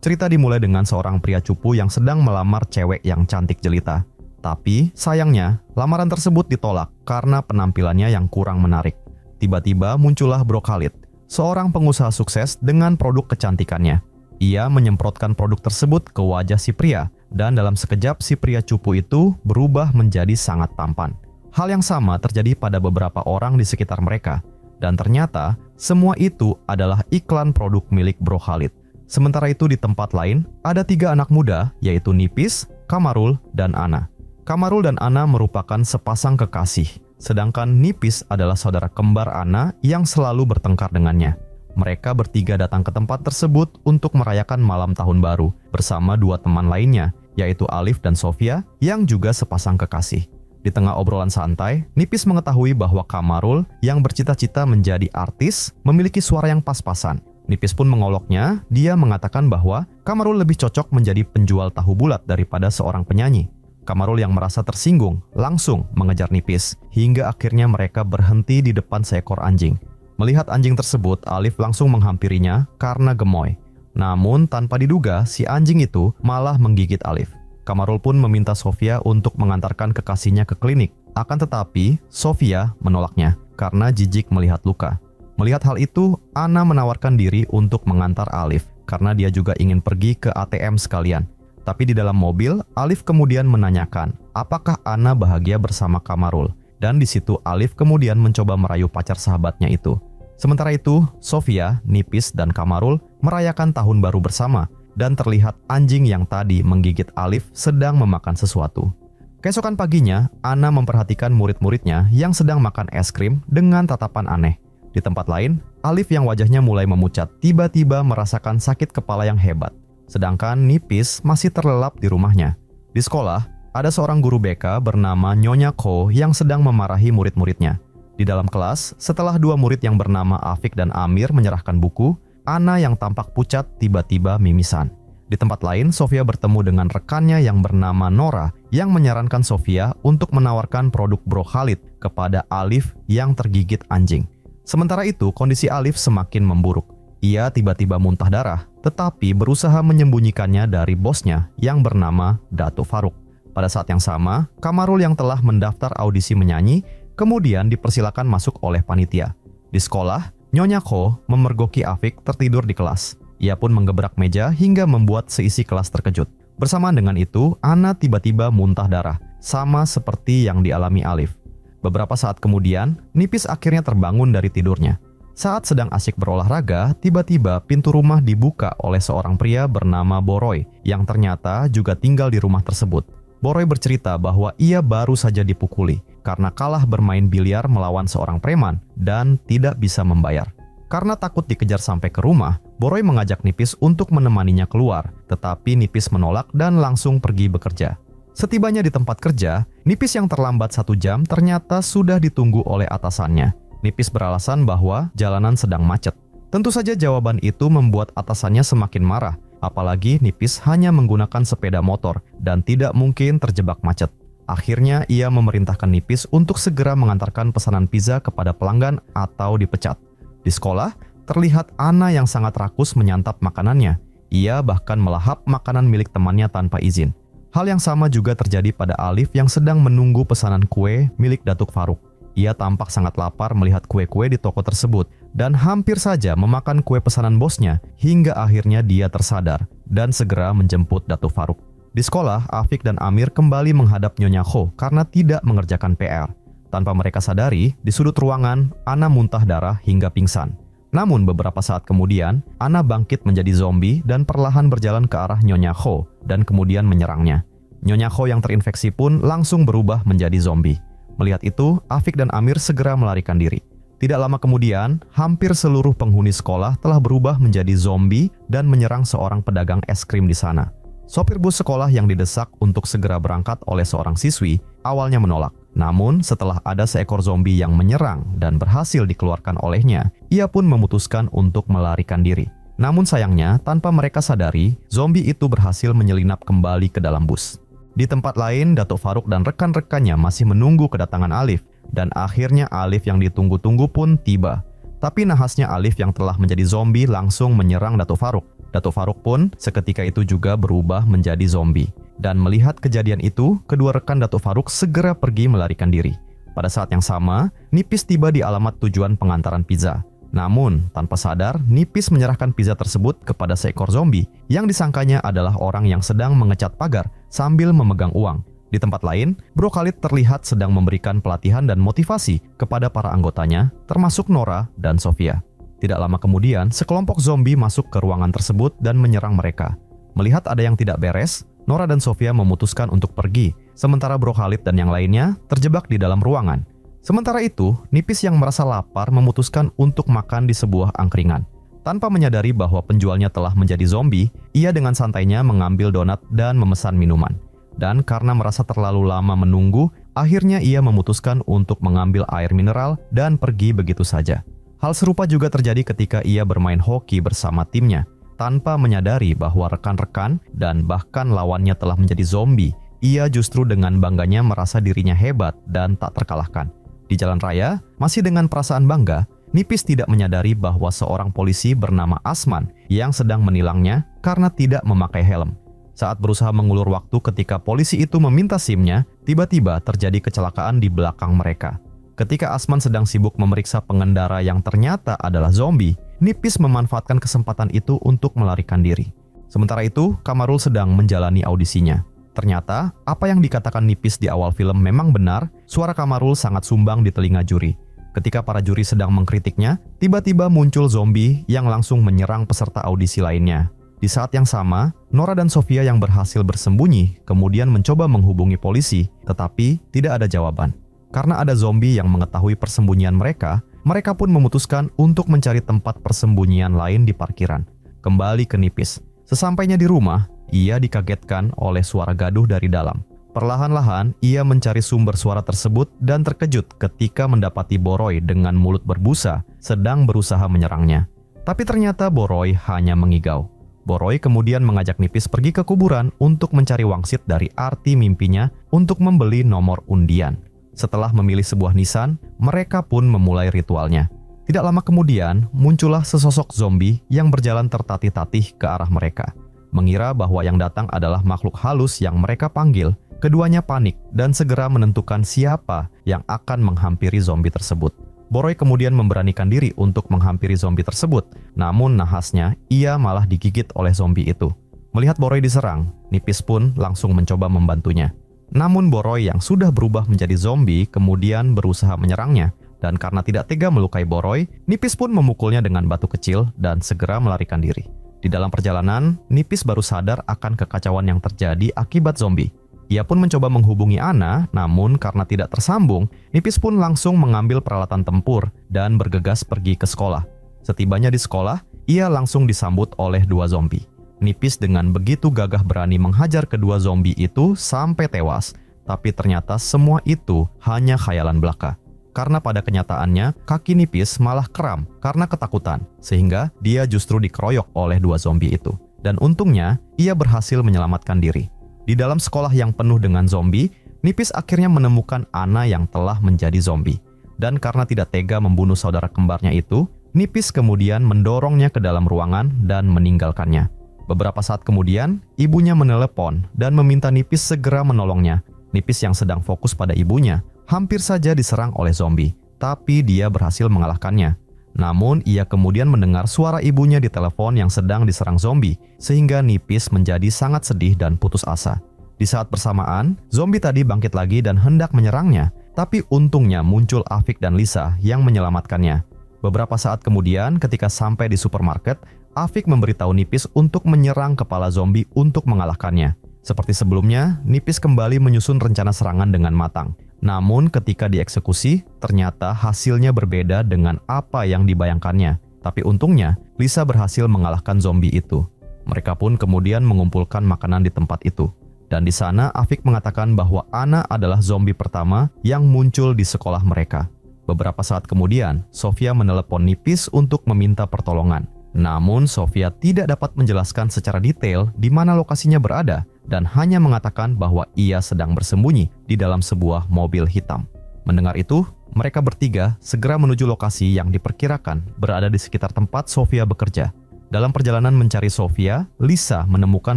Cerita dimulai dengan seorang pria cupu yang sedang melamar cewek yang cantik jelita. Tapi, sayangnya, lamaran tersebut ditolak karena penampilannya yang kurang menarik. Tiba-tiba muncullah Bro Khalid, seorang pengusaha sukses dengan produk kecantikannya. Ia menyemprotkan produk tersebut ke wajah si pria, dan dalam sekejap si pria cupu itu berubah menjadi sangat tampan. Hal yang sama terjadi pada beberapa orang di sekitar mereka. Dan ternyata, semua itu adalah iklan produk milik Bro Khalid. Sementara itu di tempat lain, ada 3 anak muda, yaitu Nipis, Kamarul, dan Ana. Kamarul dan Ana merupakan sepasang kekasih, sedangkan Nipis adalah saudara kembar Ana yang selalu bertengkar dengannya. Mereka bertiga datang ke tempat tersebut untuk merayakan malam tahun baru bersama 2 teman lainnya, yaitu Alif dan Sofia yang juga sepasang kekasih. Di tengah obrolan santai, Nipis mengetahui bahwa Kamarul yang bercita-cita menjadi artis memiliki suara yang pas-pasan. Nipis pun mengoloknya, dia mengatakan bahwa Kamarul lebih cocok menjadi penjual tahu bulat daripada seorang penyanyi. Kamarul yang merasa tersinggung langsung mengejar Nipis, hingga akhirnya mereka berhenti di depan seekor anjing. Melihat anjing tersebut, Alif langsung menghampirinya karena gemoy. Namun tanpa diduga, si anjing itu malah menggigit Alif. Kamarul pun meminta Sofia untuk mengantarkan kekasihnya ke klinik. Akan tetapi, Sofia menolaknya karena jijik melihat luka. Melihat hal itu, Ana menawarkan diri untuk mengantar Alif karena dia juga ingin pergi ke ATM sekalian. Tapi di dalam mobil, Alif kemudian menanyakan apakah Ana bahagia bersama Kamarul. Dan di situ Alif kemudian mencoba merayu pacar sahabatnya itu. Sementara itu, Sofia, Nipis, dan Kamarul merayakan tahun baru bersama. Dan terlihat anjing yang tadi menggigit Alif sedang memakan sesuatu. Keesokan paginya, Ana memperhatikan murid-muridnya yang sedang makan es krim dengan tatapan aneh. Di tempat lain, Alif yang wajahnya mulai memucat tiba-tiba merasakan sakit kepala yang hebat. Sedangkan Nipis masih terlelap di rumahnya. Di sekolah, ada seorang guru BK bernama Nyonya Ko yang sedang memarahi murid-muridnya. Di dalam kelas, setelah 2 murid yang bernama Afik dan Amir menyerahkan buku, Ana yang tampak pucat tiba-tiba mimisan. Di tempat lain, Sofia bertemu dengan rekannya yang bernama Nora yang menyarankan Sofia untuk menawarkan produk Bro Khalid kepada Alif yang tergigit anjing. Sementara itu, kondisi Alif semakin memburuk. Ia tiba-tiba muntah darah, tetapi berusaha menyembunyikannya dari bosnya yang bernama Datuk Faruk. Pada saat yang sama, Kamarul yang telah mendaftar audisi menyanyi, kemudian dipersilakan masuk oleh panitia. Di sekolah, Nyonya Ko memergoki Afik tertidur di kelas. Ia pun menggebrak meja hingga membuat seisi kelas terkejut. Bersamaan dengan itu, Ana tiba-tiba muntah darah, sama seperti yang dialami Alif. Beberapa saat kemudian, Nipis akhirnya terbangun dari tidurnya. Saat sedang asik berolahraga, tiba-tiba pintu rumah dibuka oleh seorang pria bernama Boroy yang ternyata juga tinggal di rumah tersebut. Boroy bercerita bahwa ia baru saja dipukuli karena kalah bermain biliar melawan seorang preman dan tidak bisa membayar. Karena takut dikejar sampai ke rumah, Boroy mengajak Nipis untuk menemaninya keluar, tetapi Nipis menolak dan langsung pergi bekerja. Setibanya di tempat kerja, Nipis yang terlambat 1 jam ternyata sudah ditunggu oleh atasannya. Nipis beralasan bahwa jalanan sedang macet. Tentu saja jawaban itu membuat atasannya semakin marah, apalagi Nipis hanya menggunakan sepeda motor dan tidak mungkin terjebak macet. Akhirnya ia memerintahkan Nipis untuk segera mengantarkan pesanan pizza kepada pelanggan atau dipecat. Di sekolah, terlihat Ana yang sangat rakus menyantap makanannya. Ia bahkan melahap makanan milik temannya tanpa izin. Hal yang sama juga terjadi pada Alif yang sedang menunggu pesanan kue milik Datuk Faruk. Ia tampak sangat lapar melihat kue-kue di toko tersebut dan hampir saja memakan kue pesanan bosnya hingga akhirnya dia tersadar dan segera menjemput Datuk Faruk. Di sekolah, Afik dan Amir kembali menghadap Nyonya Ko karena tidak mengerjakan PR. Tanpa mereka sadari, di sudut ruangan, Ana muntah darah hingga pingsan. Namun beberapa saat kemudian, Ana bangkit menjadi zombie dan perlahan berjalan ke arah Nyonya Ko dan kemudian menyerangnya. Nyonya Ko yang terinfeksi pun langsung berubah menjadi zombie. Melihat itu, Afik dan Amir segera melarikan diri. Tidak lama kemudian, hampir seluruh penghuni sekolah telah berubah menjadi zombie dan menyerang seorang pedagang es krim di sana. Sopir bus sekolah yang didesak untuk segera berangkat oleh seorang siswi awalnya menolak. Namun setelah ada seekor zombie yang menyerang dan berhasil dikeluarkan olehnya, ia pun memutuskan untuk melarikan diri. Namun sayangnya, tanpa mereka sadari, zombie itu berhasil menyelinap kembali ke dalam bus. Di tempat lain, Datuk Faruk dan rekan-rekannya masih menunggu kedatangan Alif, dan akhirnya Alif yang ditunggu-tunggu pun tiba. Tapi nahasnya Alif yang telah menjadi zombie langsung menyerang Datuk Faruk. Datuk Farouk pun seketika itu juga berubah menjadi zombie. Dan melihat kejadian itu, kedua rekan Datuk Farouk segera pergi melarikan diri. Pada saat yang sama, Nipis tiba di alamat tujuan pengantaran pizza. Namun, tanpa sadar, Nipis menyerahkan pizza tersebut kepada seekor zombie yang disangkanya adalah orang yang sedang mengecat pagar sambil memegang uang. Di tempat lain, Bro Khalid terlihat sedang memberikan pelatihan dan motivasi kepada para anggotanya, termasuk Nora dan Sofia. Tidak lama kemudian, sekelompok zombie masuk ke ruangan tersebut dan menyerang mereka. Melihat ada yang tidak beres, Nora dan Sofia memutuskan untuk pergi, sementara Bro Khalid dan yang lainnya terjebak di dalam ruangan. Sementara itu, Nipis yang merasa lapar memutuskan untuk makan di sebuah angkringan. Tanpa menyadari bahwa penjualnya telah menjadi zombie, ia dengan santainya mengambil donat dan memesan minuman. Dan karena merasa terlalu lama menunggu, akhirnya ia memutuskan untuk mengambil air mineral dan pergi begitu saja. Hal serupa juga terjadi ketika ia bermain hoki bersama timnya. Tanpa menyadari bahwa rekan-rekan dan bahkan lawannya telah menjadi zombie, ia justru dengan bangganya merasa dirinya hebat dan tak terkalahkan. Di jalan raya, masih dengan perasaan bangga, Nipis tidak menyadari bahwa seorang polisi bernama Asman yang sedang menilangnya karena tidak memakai helm. Saat berusaha mengulur waktu ketika polisi itu meminta SIM-nya, tiba-tiba terjadi kecelakaan di belakang mereka. Ketika Asman sedang sibuk memeriksa pengendara yang ternyata adalah zombie, Nipis memanfaatkan kesempatan itu untuk melarikan diri. Sementara itu, Kamarul sedang menjalani audisinya. Ternyata, apa yang dikatakan Nipis di awal film memang benar, suara Kamarul sangat sumbang di telinga juri. Ketika para juri sedang mengkritiknya, tiba-tiba muncul zombie yang langsung menyerang peserta audisi lainnya. Di saat yang sama, Nora dan Sofia yang berhasil bersembunyi kemudian mencoba menghubungi polisi, tetapi tidak ada jawaban. Karena ada zombie yang mengetahui persembunyian mereka, mereka pun memutuskan untuk mencari tempat persembunyian lain di parkiran. Kembali ke Nipis. Sesampainya di rumah, ia dikagetkan oleh suara gaduh dari dalam. Perlahan-lahan, ia mencari sumber suara tersebut dan terkejut ketika mendapati Boroy dengan mulut berbusa sedang berusaha menyerangnya. Tapi ternyata Boroy hanya mengigau. Boroy kemudian mengajak Nipis pergi ke kuburan untuk mencari wangsit dari arti mimpinya untuk membeli nomor undian. Setelah memilih sebuah nisan, mereka pun memulai ritualnya. Tidak lama kemudian, muncullah sesosok zombie yang berjalan tertatih-tatih ke arah mereka. Mengira bahwa yang datang adalah makhluk halus yang mereka panggil, keduanya panik dan segera menentukan siapa yang akan menghampiri zombie tersebut. Boroy kemudian memberanikan diri untuk menghampiri zombie tersebut, namun nahasnya ia malah digigit oleh zombie itu. Melihat Boroy diserang, Nipis pun langsung mencoba membantunya. Namun Boroy yang sudah berubah menjadi zombie kemudian berusaha menyerangnya, dan karena tidak tega melukai Boroy, Nipis pun memukulnya dengan batu kecil dan segera melarikan diri. Di dalam perjalanan, Nipis baru sadar akan kekacauan yang terjadi akibat zombie. Ia pun mencoba menghubungi Ana, namun karena tidak tersambung, Nipis pun langsung mengambil peralatan tempur dan bergegas pergi ke sekolah. Setibanya di sekolah, ia langsung disambut oleh dua zombie. Nipis dengan begitu gagah berani menghajar kedua zombie itu sampai tewas, tapi ternyata semua itu hanya khayalan belaka. Karena pada kenyataannya, kaki Nipis malah kram karena ketakutan, sehingga dia justru dikeroyok oleh dua zombie itu. Dan untungnya, ia berhasil menyelamatkan diri. Di dalam sekolah yang penuh dengan zombie, Nipis akhirnya menemukan Ana yang telah menjadi zombie. Dan karena tidak tega membunuh saudara kembarnya itu, Nipis kemudian mendorongnya ke dalam ruangan dan meninggalkannya. Beberapa saat kemudian, ibunya menelepon dan meminta Nipis segera menolongnya. Nipis yang sedang fokus pada ibunya, hampir saja diserang oleh zombie, tapi dia berhasil mengalahkannya. Namun, ia kemudian mendengar suara ibunya di telepon yang sedang diserang zombie, sehingga Nipis menjadi sangat sedih dan putus asa. Di saat bersamaan, zombie tadi bangkit lagi dan hendak menyerangnya, tapi untungnya muncul Afik dan Lisa yang menyelamatkannya. Beberapa saat kemudian, ketika sampai di supermarket, Afik memberitahu Nipis untuk menyerang kepala zombie untuk mengalahkannya. Seperti sebelumnya, Nipis kembali menyusun rencana serangan dengan matang. Namun ketika dieksekusi, ternyata hasilnya berbeda dengan apa yang dibayangkannya. Tapi untungnya, Lisa berhasil mengalahkan zombie itu. Mereka pun kemudian mengumpulkan makanan di tempat itu. Dan di sana Afik mengatakan bahwa Ana adalah zombie pertama yang muncul di sekolah mereka. Beberapa saat kemudian, Sofia menelepon Nipis untuk meminta pertolongan. Namun Sofia tidak dapat menjelaskan secara detail di mana lokasinya berada dan hanya mengatakan bahwa ia sedang bersembunyi di dalam sebuah mobil hitam. Mendengar itu, mereka bertiga segera menuju lokasi yang diperkirakan berada di sekitar tempat Sofia bekerja. Dalam perjalanan mencari Sofia, Lisa menemukan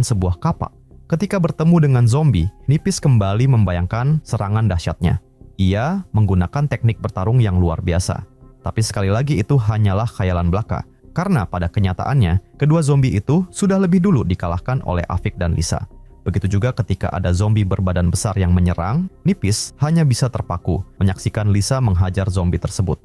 sebuah kapak. Ketika bertemu dengan zombie, Nipis kembali membayangkan serangan dahsyatnya. Ia menggunakan teknik bertarung yang luar biasa. Tapi sekali lagi itu hanyalah khayalan belaka, karena pada kenyataannya, kedua zombie itu sudah lebih dulu dikalahkan oleh Afik dan Lisa. Begitu juga ketika ada zombie berbadan besar yang menyerang, Nipis hanya bisa terpaku menyaksikan Lisa menghajar zombie tersebut.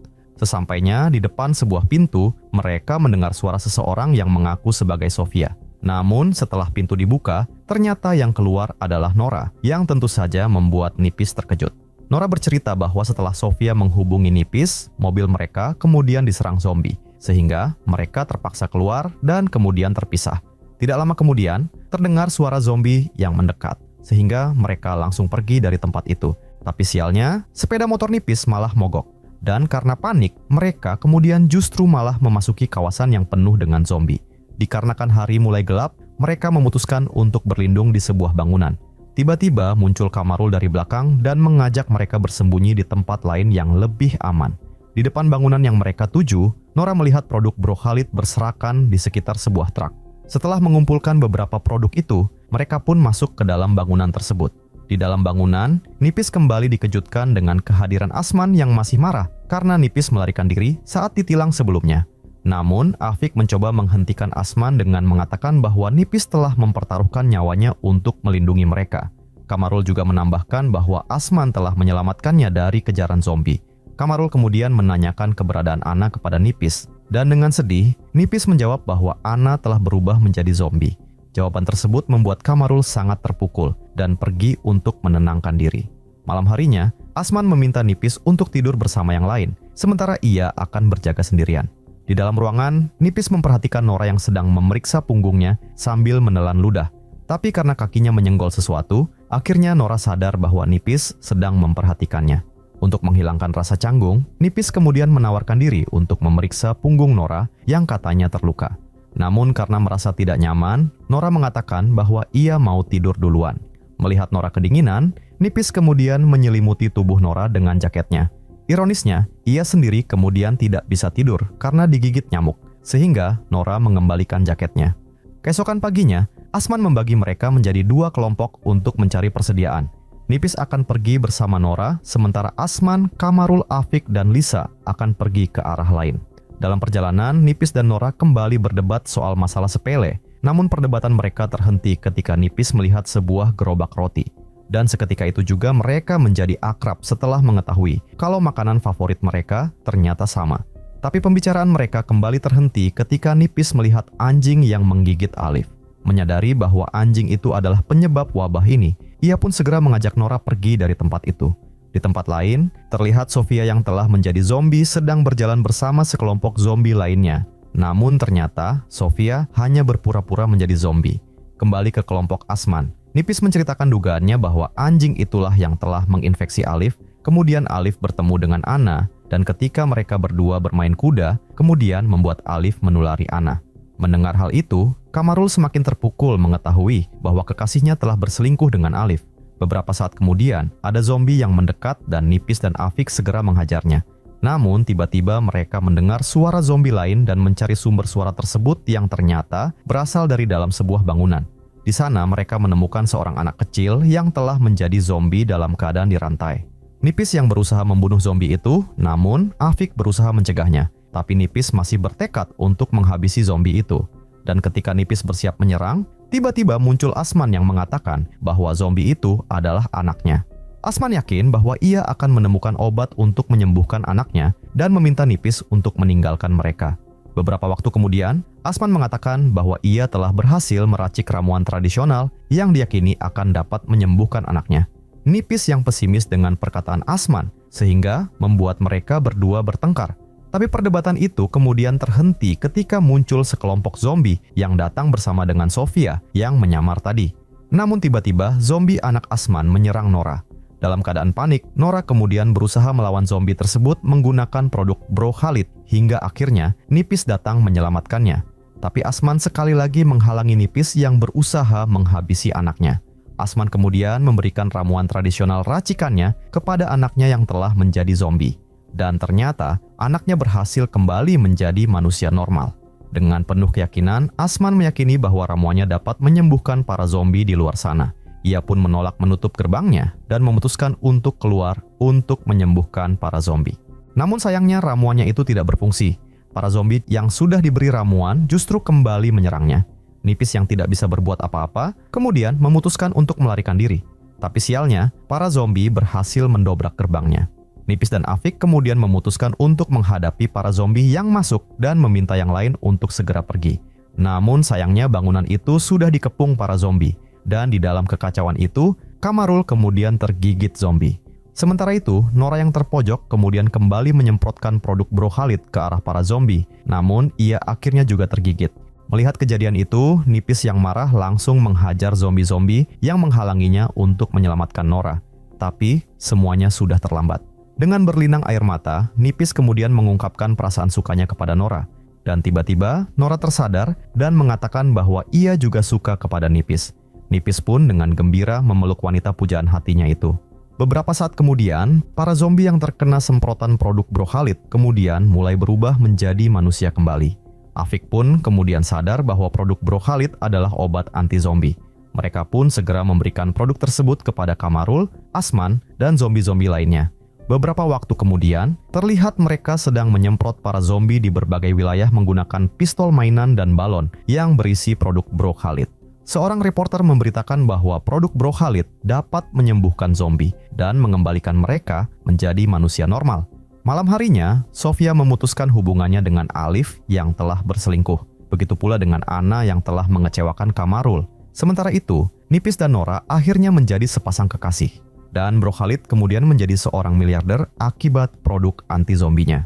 Sesampainya di depan sebuah pintu, mereka mendengar suara seseorang yang mengaku sebagai Sofia. Namun setelah pintu dibuka, ternyata yang keluar adalah Nora, yang tentu saja membuat Nipis terkejut. Nora bercerita bahwa setelah Sofia menghubungi Nipis, mobil mereka kemudian diserang zombie, sehingga mereka terpaksa keluar dan kemudian terpisah. Tidak lama kemudian, terdengar suara zombie yang mendekat, sehingga mereka langsung pergi dari tempat itu. Tapi sialnya, sepeda motor Nipis malah mogok. Dan karena panik, mereka kemudian justru malah memasuki kawasan yang penuh dengan zombie. Dikarenakan hari mulai gelap, mereka memutuskan untuk berlindung di sebuah bangunan. Tiba-tiba muncul Kamarul dari belakang dan mengajak mereka bersembunyi di tempat lain yang lebih aman. Di depan bangunan yang mereka tuju, Nora melihat produk Bro Khalid berserakan di sekitar sebuah truk. Setelah mengumpulkan beberapa produk itu, mereka pun masuk ke dalam bangunan tersebut. Di dalam bangunan, Nipis kembali dikejutkan dengan kehadiran Asman yang masih marah karena Nipis melarikan diri saat ditilang sebelumnya. Namun, Afik mencoba menghentikan Asman dengan mengatakan bahwa Nipis telah mempertaruhkan nyawanya untuk melindungi mereka. Kamarul juga menambahkan bahwa Asman telah menyelamatkannya dari kejaran zombie. Kamarul kemudian menanyakan keberadaan Ana kepada Nipis. Dan dengan sedih, Nipis menjawab bahwa Ana telah berubah menjadi zombie. Jawaban tersebut membuat Kamarul sangat terpukul dan pergi untuk menenangkan diri. Malam harinya, Asman meminta Nipis untuk tidur bersama yang lain, sementara ia akan berjaga sendirian. Di dalam ruangan, Nipis memperhatikan Nora yang sedang memeriksa punggungnya sambil menelan ludah. Tapi karena kakinya menyenggol sesuatu, akhirnya Nora sadar bahwa Nipis sedang memperhatikannya. Untuk menghilangkan rasa canggung, Nipis kemudian menawarkan diri untuk memeriksa punggung Nora yang katanya terluka. Namun karena merasa tidak nyaman, Nora mengatakan bahwa ia mau tidur duluan. Melihat Nora kedinginan, Nipis kemudian menyelimuti tubuh Nora dengan jaketnya. Ironisnya, ia sendiri kemudian tidak bisa tidur karena digigit nyamuk, sehingga Nora mengembalikan jaketnya. Keesokan paginya, Asman membagi mereka menjadi dua kelompok untuk mencari persediaan. Nipis akan pergi bersama Nora, sementara Asman, Kamarul, Afik, dan Lisa akan pergi ke arah lain. Dalam perjalanan, Nipis dan Nora kembali berdebat soal masalah sepele, namun perdebatan mereka terhenti ketika Nipis melihat sebuah gerobak roti. Dan seketika itu juga mereka menjadi akrab setelah mengetahui kalau makanan favorit mereka ternyata sama. Tapi pembicaraan mereka kembali terhenti ketika Nipis melihat anjing yang menggigit Alif. Menyadari bahwa anjing itu adalah penyebab wabah ini, ia pun segera mengajak Nora pergi dari tempat itu. Di tempat lain, terlihat Sofia yang telah menjadi zombie sedang berjalan bersama sekelompok zombie lainnya. Namun ternyata, Sofia hanya berpura-pura menjadi zombie. Kembali ke kelompok Asman, Nipis menceritakan dugaannya bahwa anjing itulah yang telah menginfeksi Alif, kemudian Alif bertemu dengan Ana, dan ketika mereka berdua bermain kuda, kemudian membuat Alif menulari Ana. Mendengar hal itu, Kamarul semakin terpukul mengetahui bahwa kekasihnya telah berselingkuh dengan Alif. Beberapa saat kemudian, ada zombie yang mendekat dan Nipis dan Afik segera menghajarnya. Namun, tiba-tiba mereka mendengar suara zombie lain dan mencari sumber suara tersebut yang ternyata berasal dari dalam sebuah bangunan. Di sana, mereka menemukan seorang anak kecil yang telah menjadi zombie dalam keadaan dirantai. Nipis yang berusaha membunuh zombie itu, namun Afik berusaha mencegahnya. Tapi Nipis masih bertekad untuk menghabisi zombie itu. Dan ketika Nipis bersiap menyerang, tiba-tiba muncul Asman yang mengatakan bahwa zombie itu adalah anaknya. Asman yakin bahwa ia akan menemukan obat untuk menyembuhkan anaknya dan meminta Nipis untuk meninggalkan mereka. Beberapa waktu kemudian, Asman mengatakan bahwa ia telah berhasil meracik ramuan tradisional yang diyakini akan dapat menyembuhkan anaknya. Nipis yang pesimis dengan perkataan Asman, sehingga membuat mereka berdua bertengkar. Tapi perdebatan itu kemudian terhenti ketika muncul sekelompok zombie yang datang bersama dengan Sofia yang menyamar tadi. Namun tiba-tiba zombie anak Asman menyerang Nora. Dalam keadaan panik, Nora kemudian berusaha melawan zombie tersebut menggunakan produk Bro Khalid hingga akhirnya Nipis datang menyelamatkannya. Tapi Asman sekali lagi menghalangi Nipis yang berusaha menghabisi anaknya. Asman kemudian memberikan ramuan tradisional racikannya kepada anaknya yang telah menjadi zombie. Dan ternyata anaknya berhasil kembali menjadi manusia normal. Dengan penuh keyakinan, Asman meyakini bahwa ramuannya dapat menyembuhkan para zombie di luar sana. Ia pun menolak menutup gerbangnya dan memutuskan untuk keluar untuk menyembuhkan para zombie. Namun sayangnya ramuannya itu tidak berfungsi. Para zombie yang sudah diberi ramuan justru kembali menyerangnya. Nipis yang tidak bisa berbuat apa-apa, kemudian memutuskan untuk melarikan diri. Tapi sialnya, para zombie berhasil mendobrak gerbangnya. Nipis dan Afik kemudian memutuskan untuk menghadapi para zombie yang masuk dan meminta yang lain untuk segera pergi. Namun sayangnya bangunan itu sudah dikepung para zombie. Dan di dalam kekacauan itu, Kamarul kemudian tergigit zombie. Sementara itu, Nora yang terpojok kemudian kembali menyemprotkan produk Bro Khalid ke arah para zombie. Namun, ia akhirnya juga tergigit. Melihat kejadian itu, Nipis yang marah langsung menghajar zombie-zombie yang menghalanginya untuk menyelamatkan Nora. Tapi, semuanya sudah terlambat. Dengan berlinang air mata, Nipis kemudian mengungkapkan perasaan sukanya kepada Nora. Dan tiba-tiba, Nora tersadar dan mengatakan bahwa ia juga suka kepada Nipis. Nipis pun dengan gembira memeluk wanita pujaan hatinya itu. Beberapa saat kemudian, para zombie yang terkena semprotan produk Bro Khalid kemudian mulai berubah menjadi manusia kembali. Afik pun kemudian sadar bahwa produk Bro Khalid adalah obat anti-zombie. Mereka pun segera memberikan produk tersebut kepada Kamarul, Asman, dan zombie-zombie lainnya. Beberapa waktu kemudian, terlihat mereka sedang menyemprot para zombie di berbagai wilayah menggunakan pistol mainan dan balon yang berisi produk Bro Khalid. Seorang reporter memberitakan bahwa produk Bro Khalid dapat menyembuhkan zombie dan mengembalikan mereka menjadi manusia normal. Malam harinya, Sofia memutuskan hubungannya dengan Alif yang telah berselingkuh. Begitu pula dengan Ana yang telah mengecewakan Kamarul. Sementara itu, Nipis dan Nora akhirnya menjadi sepasang kekasih. Dan Bro Khalid kemudian menjadi seorang miliarder akibat produk anti-zombinya.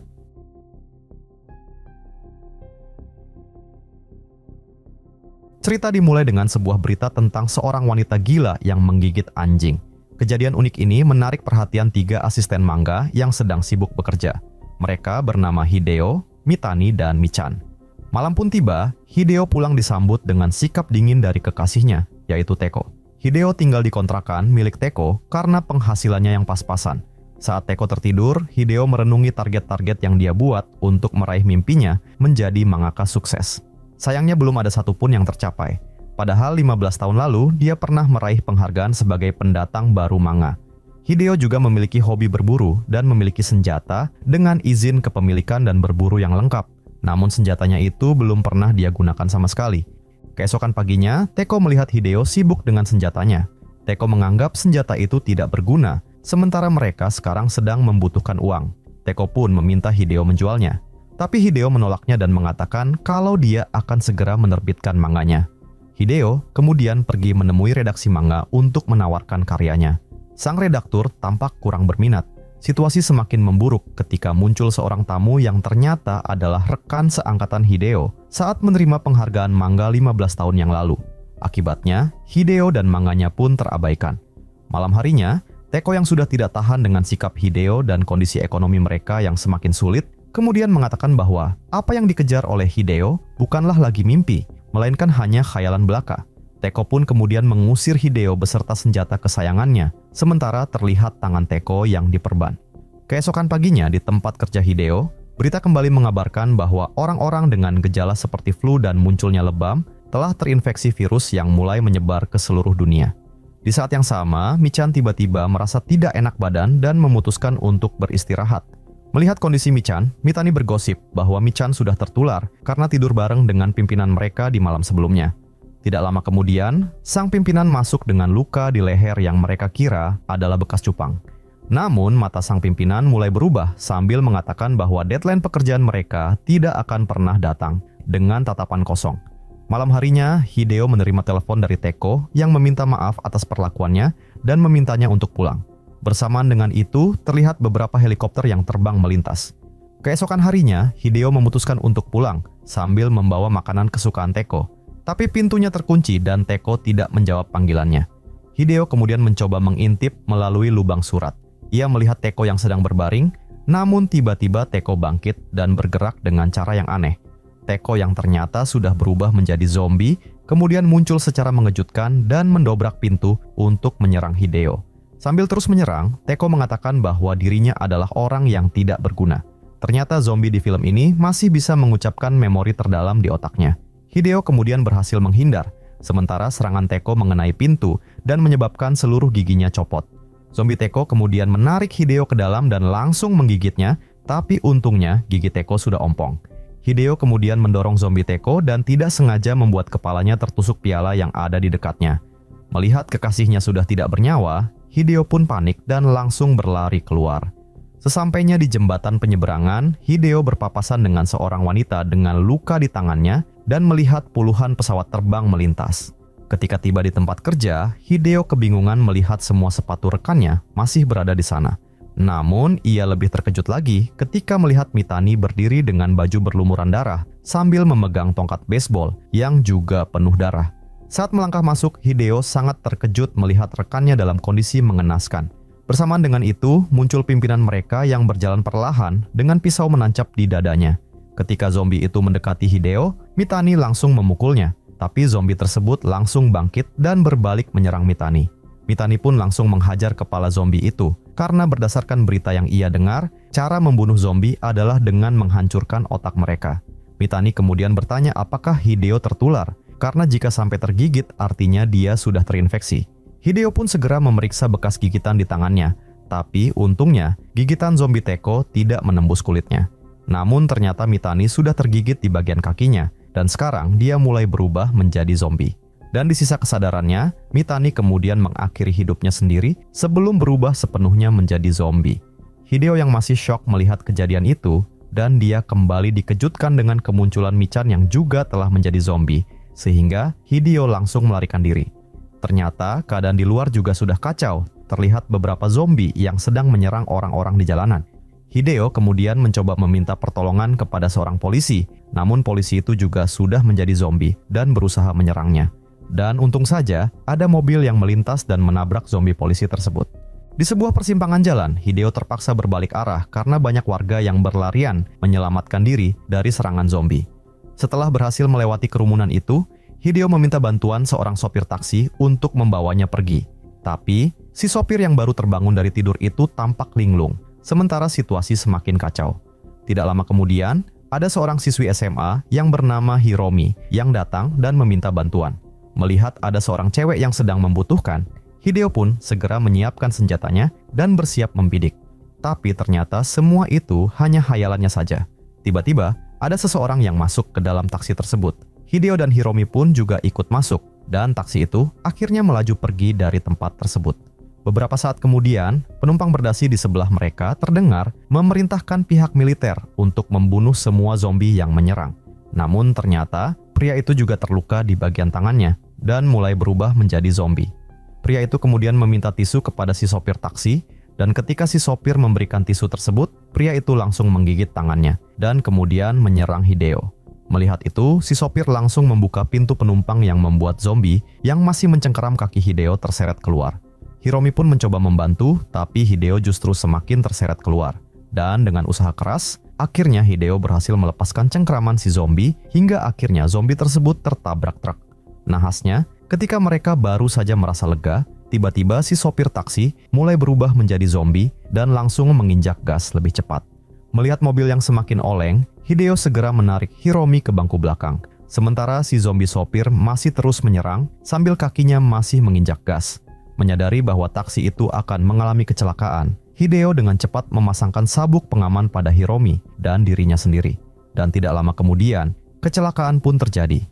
Cerita dimulai dengan sebuah berita tentang seorang wanita gila yang menggigit anjing. Kejadian unik ini menarik perhatian 3 asisten manga yang sedang sibuk bekerja. Mereka bernama Hideo, Mitani, dan Michan. Malam pun tiba, Hideo pulang disambut dengan sikap dingin dari kekasihnya, yaitu Teko. Hideo tinggal di kontrakan milik Teko karena penghasilannya yang pas-pasan. Saat Teko tertidur, Hideo merenungi target-target yang dia buat untuk meraih mimpinya menjadi mangaka sukses. Sayangnya belum ada satupun yang tercapai. Padahal 15 tahun lalu, dia pernah meraih penghargaan sebagai pendatang baru manga. Hideo juga memiliki hobi berburu dan memiliki senjata dengan izin kepemilikan dan berburu yang lengkap. Namun senjatanya itu belum pernah dia gunakan sama sekali. Keesokan paginya, Teko melihat Hideo sibuk dengan senjatanya. Teko menganggap senjata itu tidak berguna, sementara mereka sekarang sedang membutuhkan uang. Teko pun meminta Hideo menjualnya. Tapi Hideo menolaknya dan mengatakan kalau dia akan segera menerbitkan manganya. Hideo kemudian pergi menemui redaksi manga untuk menawarkan karyanya. Sang redaktur tampak kurang berminat. Situasi semakin memburuk ketika muncul seorang tamu yang ternyata adalah rekan seangkatan Hideo saat menerima penghargaan manga 15 tahun yang lalu. Akibatnya, Hideo dan manganya pun terabaikan. Malam harinya, Teko yang sudah tidak tahan dengan sikap Hideo dan kondisi ekonomi mereka yang semakin sulit, kemudian mengatakan bahwa apa yang dikejar oleh Hideo bukanlah lagi mimpi, melainkan hanya khayalan belaka. Teko pun kemudian mengusir Hideo beserta senjata kesayangannya, sementara terlihat tangan Teko yang diperban. Keesokan paginya di tempat kerja Hideo, berita kembali mengabarkan bahwa orang-orang dengan gejala seperti flu dan munculnya lebam telah terinfeksi virus yang mulai menyebar ke seluruh dunia. Di saat yang sama, Michan tiba-tiba merasa tidak enak badan dan memutuskan untuk beristirahat. Melihat kondisi Michan, Mitani bergosip bahwa Michan sudah tertular karena tidur bareng dengan pimpinan mereka di malam sebelumnya. Tidak lama kemudian, sang pimpinan masuk dengan luka di leher yang mereka kira adalah bekas cupang. Namun, mata sang pimpinan mulai berubah sambil mengatakan bahwa deadline pekerjaan mereka tidak akan pernah datang dengan tatapan kosong. Malam harinya, Hideo menerima telepon dari Teko yang meminta maaf atas perlakuannya dan memintanya untuk pulang. Bersamaan dengan itu, terlihat beberapa helikopter yang terbang melintas. Keesokan harinya, Hideo memutuskan untuk pulang sambil membawa makanan kesukaan Teko. Tapi pintunya terkunci dan Teko tidak menjawab panggilannya. Hideo kemudian mencoba mengintip melalui lubang surat. Ia melihat Teko yang sedang berbaring, namun tiba-tiba Teko bangkit dan bergerak dengan cara yang aneh. Teko yang ternyata sudah berubah menjadi zombie, kemudian muncul secara mengejutkan dan mendobrak pintu untuk menyerang Hideo. Sambil terus menyerang, Teko mengatakan bahwa dirinya adalah orang yang tidak berguna. Ternyata zombie di film ini masih bisa mengucapkan memori terdalam di otaknya. Hideo kemudian berhasil menghindar, sementara serangan Teko mengenai pintu dan menyebabkan seluruh giginya copot. Zombie Teko kemudian menarik Hideo ke dalam dan langsung menggigitnya, tapi untungnya gigi Teko sudah ompong. Hideo kemudian mendorong zombie Teko dan tidak sengaja membuat kepalanya tertusuk piala yang ada di dekatnya. Melihat kekasihnya sudah tidak bernyawa, Hideo pun panik dan langsung berlari keluar. Sesampainya di jembatan penyeberangan, Hideo berpapasan dengan seorang wanita dengan luka di tangannya dan melihat puluhan pesawat terbang melintas. Ketika tiba di tempat kerja, Hideo kebingungan melihat semua sepatu rekannya masih berada di sana. Namun, ia lebih terkejut lagi ketika melihat Mitani berdiri dengan baju berlumuran darah sambil memegang tongkat baseball yang juga penuh darah. Saat melangkah masuk, Hideo sangat terkejut melihat rekannya dalam kondisi mengenaskan. Bersamaan dengan itu, muncul pimpinan mereka yang berjalan perlahan dengan pisau menancap di dadanya. Ketika zombie itu mendekati Hideo, Mitani langsung memukulnya, tapi zombie tersebut langsung bangkit dan berbalik menyerang Mitani. Mitani pun langsung menghajar kepala zombie itu, karena berdasarkan berita yang ia dengar, cara membunuh zombie adalah dengan menghancurkan otak mereka. Mitani kemudian bertanya apakah Hideo tertular, karena jika sampai tergigit artinya dia sudah terinfeksi. Hideo pun segera memeriksa bekas gigitan di tangannya, tapi untungnya gigitan zombie Teko tidak menembus kulitnya. Namun ternyata Mitani sudah tergigit di bagian kakinya, dan sekarang dia mulai berubah menjadi zombie. Dan di sisa kesadarannya, Mitani kemudian mengakhiri hidupnya sendiri sebelum berubah sepenuhnya menjadi zombie. Hideo yang masih syok melihat kejadian itu, dan dia kembali dikejutkan dengan kemunculan Michan yang juga telah menjadi zombie, sehingga Hideo langsung melarikan diri. Ternyata keadaan di luar juga sudah kacau, terlihat beberapa zombie yang sedang menyerang orang-orang di jalanan. Hideo kemudian mencoba meminta pertolongan kepada seorang polisi, namun polisi itu juga sudah menjadi zombie dan berusaha menyerangnya. Dan untung saja, ada mobil yang melintas dan menabrak zombie polisi tersebut. Di sebuah persimpangan jalan, Hideo terpaksa berbalik arah karena banyak warga yang berlarian menyelamatkan diri dari serangan zombie. Setelah berhasil melewati kerumunan itu, Hideo meminta bantuan seorang sopir taksi untuk membawanya pergi. Tapi, si sopir yang baru terbangun dari tidur itu tampak linglung, sementara situasi semakin kacau. Tidak lama kemudian, ada seorang siswi SMA yang bernama Hiromi yang datang dan meminta bantuan. Melihat ada seorang cewek yang sedang membutuhkan, Hideo pun segera menyiapkan senjatanya dan bersiap membidik. Tapi ternyata semua itu hanya hayalannya saja. Tiba-tiba, ada seseorang yang masuk ke dalam taksi tersebut. Hideo dan Hiromi pun juga ikut masuk, dan taksi itu akhirnya melaju pergi dari tempat tersebut. Beberapa saat kemudian, penumpang berdasi di sebelah mereka terdengar memerintahkan pihak militer untuk membunuh semua zombie yang menyerang. Namun ternyata, pria itu juga terluka di bagian tangannya dan mulai berubah menjadi zombie. Pria itu kemudian meminta tisu kepada si sopir taksi, dan ketika si sopir memberikan tisu tersebut, pria itu langsung menggigit tangannya dan kemudian menyerang Hideo. Melihat itu, si sopir langsung membuka pintu penumpang yang membuat zombie yang masih mencengkeram kaki Hideo terseret keluar. Hiromi pun mencoba membantu, tapi Hideo justru semakin terseret keluar. Dan dengan usaha keras, akhirnya Hideo berhasil melepaskan cengkraman si zombie hingga akhirnya zombie tersebut tertabrak truk. Nahasnya, ketika mereka baru saja merasa lega, tiba-tiba si sopir taksi mulai berubah menjadi zombie dan langsung menginjak gas lebih cepat. Melihat mobil yang semakin oleng, Hideo segera menarik Hiromi ke bangku belakang. Sementara si zombie sopir masih terus menyerang sambil kakinya masih menginjak gas. Menyadari bahwa taksi itu akan mengalami kecelakaan, Hideo dengan cepat memasangkan sabuk pengaman pada Hiromi dan dirinya sendiri. Dan tidak lama kemudian, kecelakaan pun terjadi.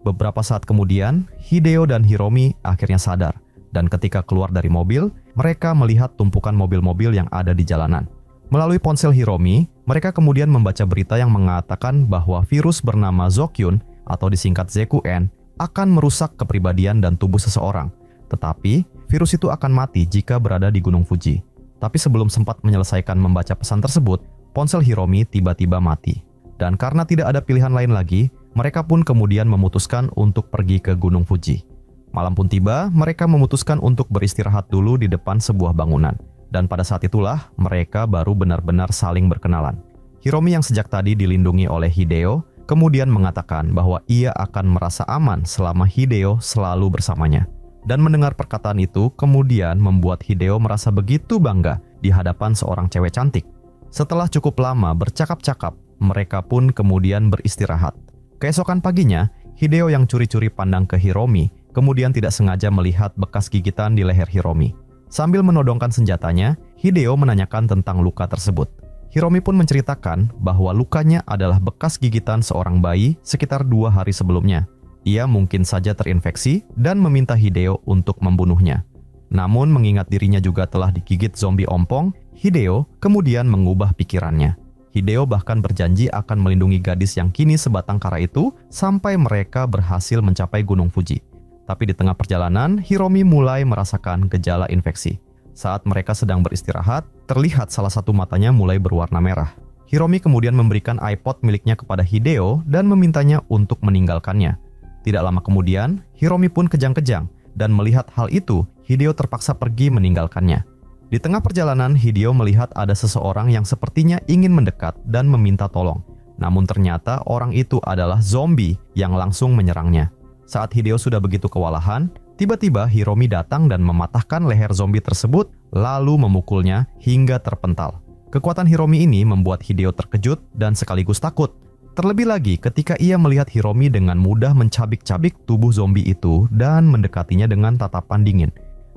Beberapa saat kemudian, Hideo dan Hiromi akhirnya sadar. Dan ketika keluar dari mobil, mereka melihat tumpukan mobil-mobil yang ada di jalanan. Melalui ponsel Hiromi, mereka kemudian membaca berita yang mengatakan bahwa virus bernama Zokyun atau disingkat ZQN akan merusak kepribadian dan tubuh seseorang. Tetapi, virus itu akan mati jika berada di Gunung Fuji. Tapi sebelum sempat menyelesaikan membaca pesan tersebut, ponsel Hiromi tiba-tiba mati. Dan karena tidak ada pilihan lain lagi, mereka pun kemudian memutuskan untuk pergi ke Gunung Fuji. Malam pun tiba, mereka memutuskan untuk beristirahat dulu di depan sebuah bangunan. Dan pada saat itulah, mereka baru benar-benar saling berkenalan. Hiromi yang sejak tadi dilindungi oleh Hideo, kemudian mengatakan bahwa ia akan merasa aman selama Hideo selalu bersamanya. Dan mendengar perkataan itu, kemudian membuat Hideo merasa begitu bangga di hadapan seorang cewek cantik. Setelah cukup lama bercakap-cakap, mereka pun kemudian beristirahat. Keesokan paginya, Hideo yang curi-curi pandang ke Hiromi, kemudian tidak sengaja melihat bekas gigitan di leher Hiromi. Sambil menodongkan senjatanya, Hideo menanyakan tentang luka tersebut. Hiromi pun menceritakan bahwa lukanya adalah bekas gigitan seorang bayi sekitar 2 hari sebelumnya. Ia mungkin saja terinfeksi dan meminta Hideo untuk membunuhnya. Namun mengingat dirinya juga telah digigit zombie ompong, Hideo kemudian mengubah pikirannya. Hideo bahkan berjanji akan melindungi gadis yang kini sebatang kara itu sampai mereka berhasil mencapai Gunung Fuji. Tapi di tengah perjalanan, Hiromi mulai merasakan gejala infeksi. Saat mereka sedang beristirahat, terlihat salah satu matanya mulai berwarna merah. Hiromi kemudian memberikan iPod miliknya kepada Hideo dan memintanya untuk meninggalkannya. Tidak lama kemudian, Hiromi pun kejang-kejang dan melihat hal itu, Hideo terpaksa pergi meninggalkannya. Di tengah perjalanan, Hideo melihat ada seseorang yang sepertinya ingin mendekat dan meminta tolong. Namun ternyata orang itu adalah zombie yang langsung menyerangnya. Saat Hideo sudah begitu kewalahan, tiba-tiba Hiromi datang dan mematahkan leher zombie tersebut, lalu memukulnya hingga terpental. Kekuatan Hiromi ini membuat Hideo terkejut dan sekaligus takut. Terlebih lagi ketika ia melihat Hiromi dengan mudah mencabik-cabik tubuh zombie itu dan mendekatinya dengan tatapan dingin.